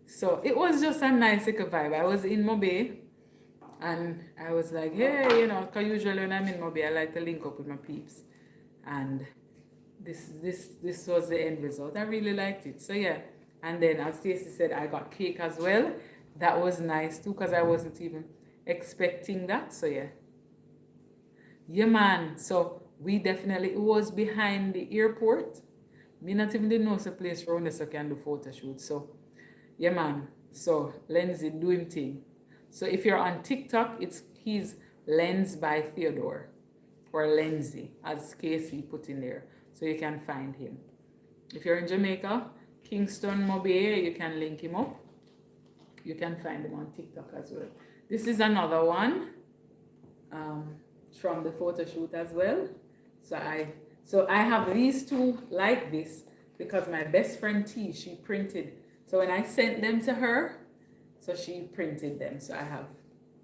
So it was just a nice little vibe. I was in Mobe and I was like, hey, you know, because usually when I'm in Mobe, I like to link up with my peeps. And this was the end result. I really liked it. So yeah. And then as Stacey said, I got cake as well. That was nice too, because I wasn't even expecting that. So yeah. Yeah, man. So we definitely, it was behind the airport. Me not even didn't know it's a place around there so can do photo shoot. So yeah, man. So Lenzy do him thing. So if you're on TikTok, he's Lens by Theodore or Lenzy, as Casey put in there. So you can find him. If you're in Jamaica, Kingston, Mobile, you can link him up. You can find him on TikTok as well. This is another one from the photo shoot as well. So I have these two like this because my best friend T, she printed. So when I sent them to her, so she printed them. So I have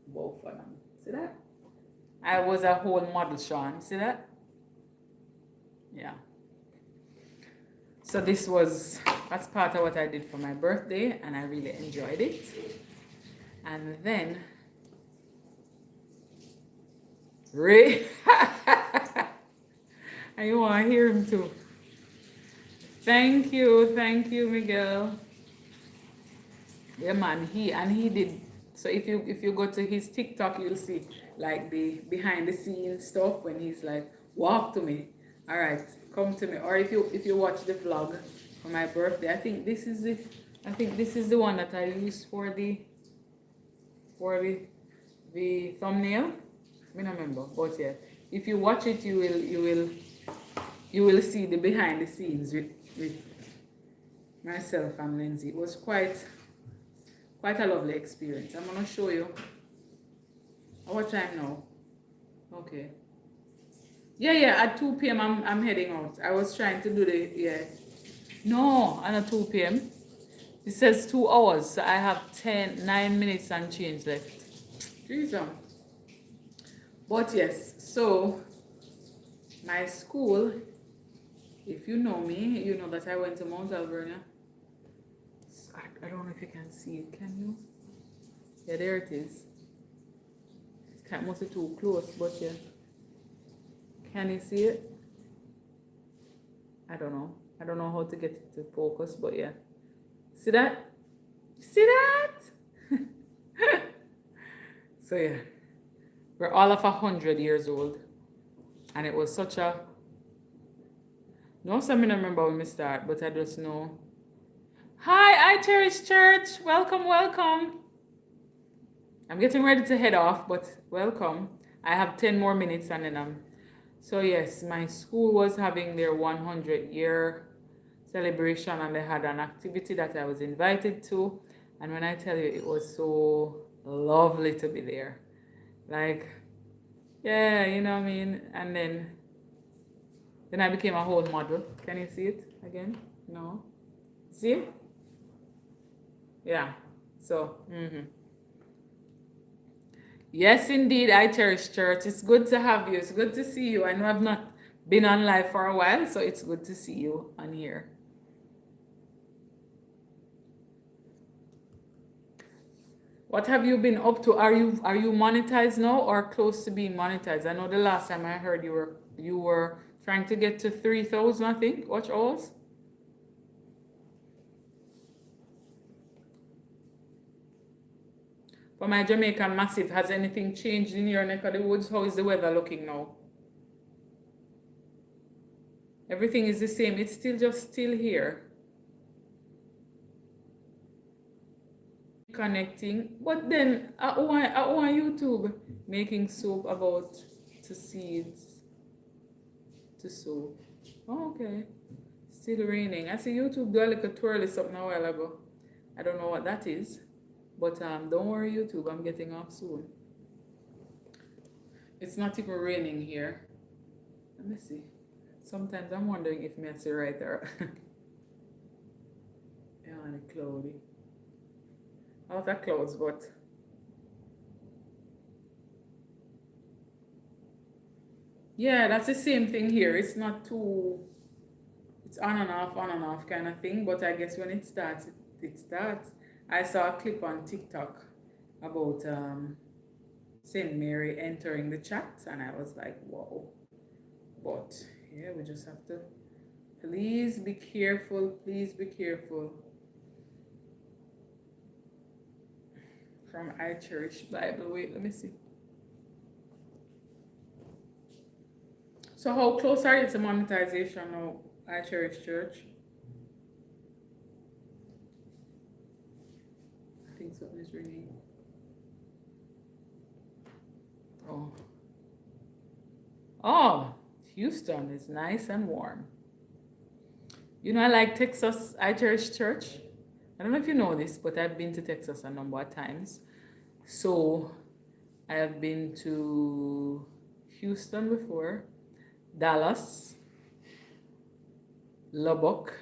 both of them. See that? I was a whole model, Sean. See that? Yeah. So that's part of what I did for my birthday, and I really enjoyed it. And then Ray, and you want to hear him too. Thank you, Miguel. Yeah, man, he did. So if you go to his TikTok, you'll see like the behind the scenes stuff when he's like, walk to me, all right, come to me. Or if you watch the vlog for my birthday, I think this is the one that I used for the thumbnail. I don't remember, but yeah, if you watch it, you will see the behind the scenes with myself and Lindsay. It was quite a lovely experience. I'm gonna show you. What time now? Okay. Yeah. At 2 p.m. I'm heading out. I was trying to do No, at 2 p.m. It says 2 hours, so I have 9 minutes and change left. Jesus. But yes, so my school, if you know me, you know that I went to Mount Alvernia. I don't know if you can see it, can you? Yeah, there it is. It's kind of mostly too close, but yeah. Can you see it? I don't know. I don't know how to get it to focus, but yeah. See that? See that? So yeah. We're all of 100 years old. And it was such a, no, some I don't remember when we start, but I just know. Hi, I Cherish Church. Welcome, welcome. I'm getting ready to head off, but welcome. I have 10 more minutes and then I'm. So, yes, my school was having their 100-year celebration and they had an activity that I was invited to. And when I tell you, it was so lovely to be there. Like, yeah, you know what I mean? And then I became a whole model. Can you see it again? No? See? Yeah. So, yes, indeed, I cherish church. It's good to have you. It's good to see you. I know I've not been on live for a while, so it's good to see you on here. What have you been up to? Are you monetized now or close to being monetized? I know the last time I heard you were trying to get to 3,000, I think. Watch hours. For my Jamaican massive, has anything changed in your neck of the woods? How is the weather looking now? Everything is the same. It's still here. Connecting. But then I want YouTube making soap about to seeds to soap. Oh, okay. Still raining. I see YouTube do a little twirly something a while ago. I don't know what that is. But don't worry YouTube, I'm getting off soon. It's not even raining here. Let me see. Sometimes I'm wondering if me I see right there. Yeah, and cloudy. Out of clouds, but yeah, that's the same thing here. It's not too, it's on and off kind of thing, but I guess when it starts, it starts. I saw a clip on TikTok about Saint Mary entering the chat, and I was like, whoa. But yeah, we just have to, please be careful, please be careful. From I Cherish Bible. Wait, let me see. So how close are you to monetization of I Cherish Church? I think something is ringing. Oh. Oh, Houston is nice and warm. You know, I like Texas I Cherish Church. I don't know if you know this, but I've been to Texas a number of times. So I have been to Houston before, Dallas, Lubbock.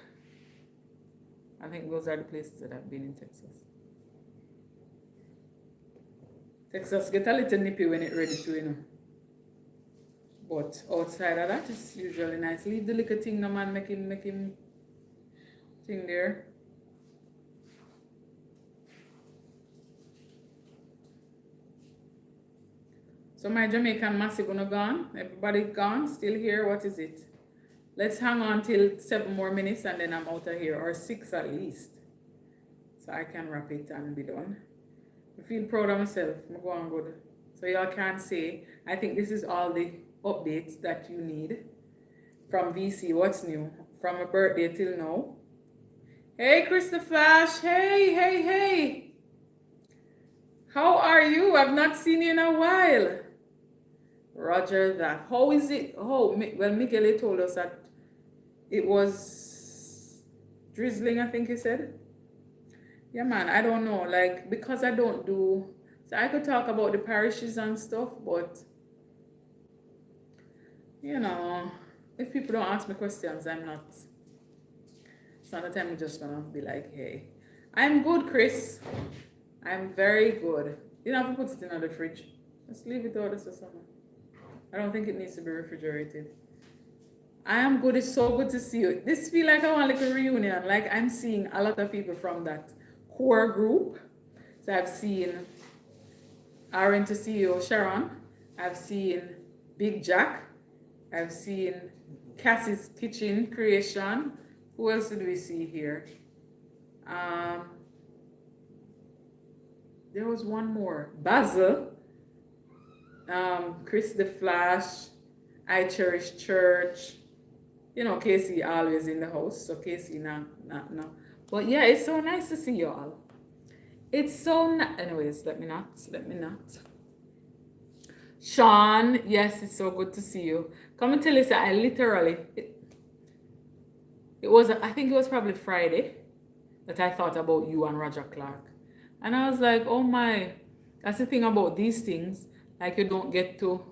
I think those are the places that I've been in Texas. Texas get a little nippy when it's ready to, you know. But outside of that, it's usually nice. Leave the little thing, no man, make him thing there. So my Jamaican massive gonna gone. Everybody gone, still here. What is it? Let's hang on till 7 more minutes and then I'm out of here, or 6 at least. So I can wrap it and be done. I feel proud of myself. I'm going good. So y'all can say, I think this is all the updates that you need from VC. What's new? From my birthday till now. Hey, Krista Flash. Hey, hey, hey. How are you? I've not seen you in a while. Roger that. How is it? Oh, well, Michele told us that it was drizzling, I think he said. Yeah, man, I don't know. Like, because I don't do, so I could talk about the parishes and stuff, but, you know, if people don't ask me questions, I'm not, it's not the time I'm just gonna be like, hey. I'm good, Chris. I'm very good. You don't have to put it in the fridge. Just leave it out this summer. I don't think it needs to be refrigerated. I am good. It's so good to see you. This feel like I want like a reunion. Like I'm seeing a lot of people from that core group. So I've seen Aaron to CEO Sharon. I've seen Big Jack. I've seen Cassie's Kitchen Creation. Who else did we see here? There was one more. Basil. Chris the Flash, I Cherish Church. You know, Casey always in the house, so Casey no. But yeah, it's so nice to see you all. It's so anyways, let me not. Sean, yes, it's so good to see you. Come and tell you, I literally, it was, I think it was probably Friday that I thought about you and Roger Clark. And I was like, oh my, that's the thing about these things. Like you don't get to,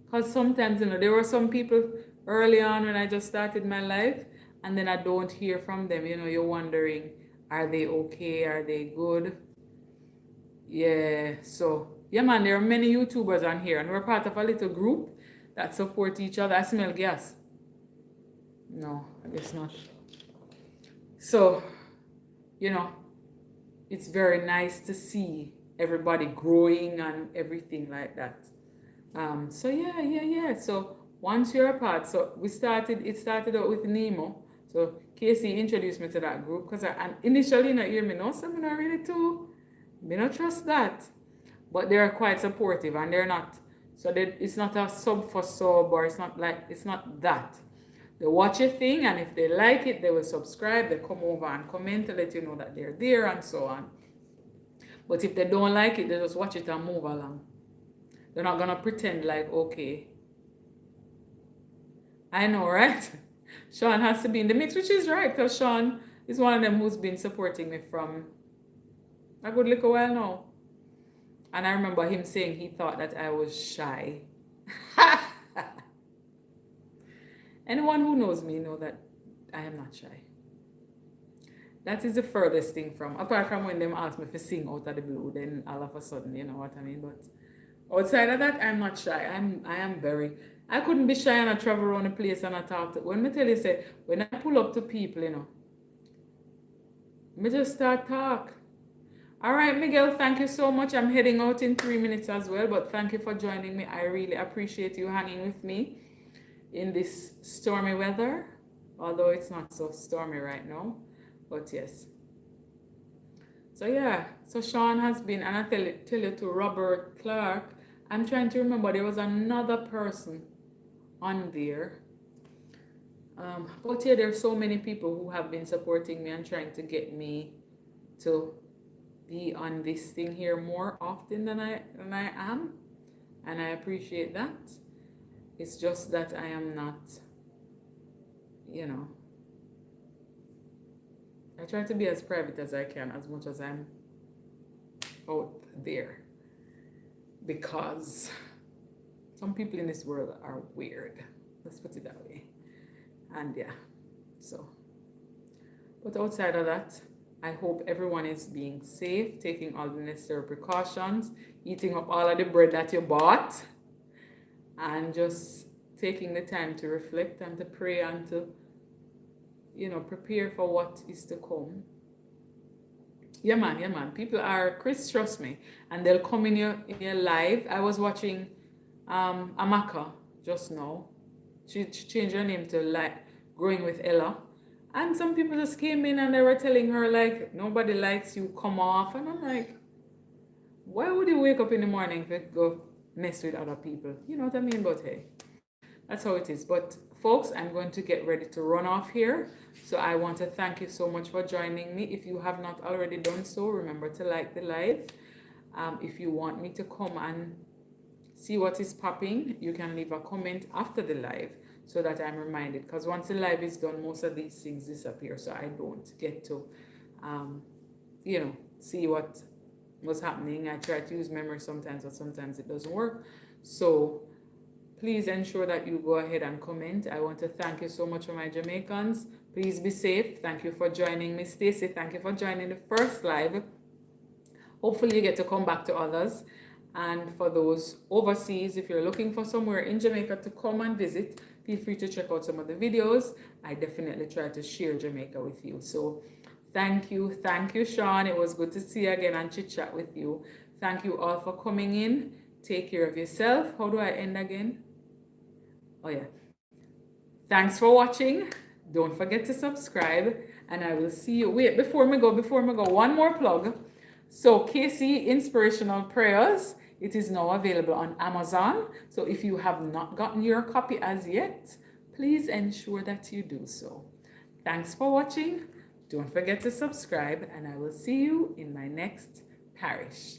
because sometimes, you know, there were some people early on when I just started my life and then I don't hear from them. You know, you're wondering, are they okay? Are they good? Yeah, so yeah, man, there are many YouTubers on here, and we're part of a little group that support each other. I smell gas. No, I guess not. So, you know, it's very nice to see everybody growing and everything like that. So yeah. So once you're apart, so it started out with Nemo. So Casey introduced me to that group because and initially not hear me, no, so I'm not really too, me not trust that. But they're quite supportive and they're not, so it's not a sub for sub, or it's not that. They watch a thing and if they like it, they will subscribe, they come over and comment to let you know that they're there and so on. But if they don't like it, they just watch it and move along. They're not gonna pretend like, okay. I know, right? Sean has to be in the mix, which is right, because Sean is one of them who's been supporting me from a good little while now. And I remember him saying he thought that I was shy. Anyone who knows me know that I am not shy. That is the furthest thing from, apart from when them ask me to sing out of the blue, then all of a sudden, you know what I mean? But outside of that, I'm not shy. I am very, I couldn't be shy and I travel around the place and I talk to, when I tell you, say, when I pull up to people, you know, me just start talk. All right, Miguel, thank you so much. I'm heading out in 3 minutes as well, but thank you for joining me. I really appreciate you hanging with me in this stormy weather, although it's not so stormy right now, but yes. So yeah, so Sean has been, and I tell you to Robert Clark, I'm trying to remember, there was another person on there. But yeah, there's so many people who have been supporting me and trying to get me to be on this thing here more often than I am, and I appreciate that. It's just that I am not, you know, I try to be as private as I can as much as I'm out there, because some people in this world are weird, let's put it that way. And yeah, so, but outside of that, I hope everyone is being safe, taking all the necessary precautions, eating up all of the bread that you bought, and just taking the time to reflect and to pray and to, you know, prepare for what is to come. Yeah, man. People are, Chris, trust me, and they'll come in your live. I was watching Amaka just now. She changed her name to like Growing with Ella. And some people just came in and they were telling her, like, nobody likes you, come off. And I'm like, why would you wake up in the morning to go mess with other people? You know what I mean? But hey, that's how it is. But folks, I'm going to get ready to run off here. So I want to thank you so much for joining me. If you have not already done so, remember to like the live. If you want me to come and see what is popping, you can leave a comment after the live so that I'm reminded, because once the live is done, most of these things disappear, so I don't get to you know, see what was happening. I try to use memory sometimes, but sometimes it doesn't work. So please ensure that you go ahead and comment. I want to thank you so much for my Jamaicans. Please be safe. Thank you for joining me. Stacy, thank you for joining the first live. Hopefully you get to come back to others. And for those overseas, if you're looking for somewhere in Jamaica to come and visit, feel free to check out some of the videos. I definitely try to share Jamaica with you. So thank you, Sean. It was good to see you again and chit chat with you. Thank you all for coming in. Take care of yourself. How do I end again? Oh yeah. Thanks for watching. Don't forget to subscribe, and I will see you. Wait, before me go, one more plug. So KC Inspirational Prayers It is now available on Amazon. So if you have not gotten your copy as yet, please ensure that you do so. Thanks for watching. Don't forget to subscribe, and I will see you in my next parish.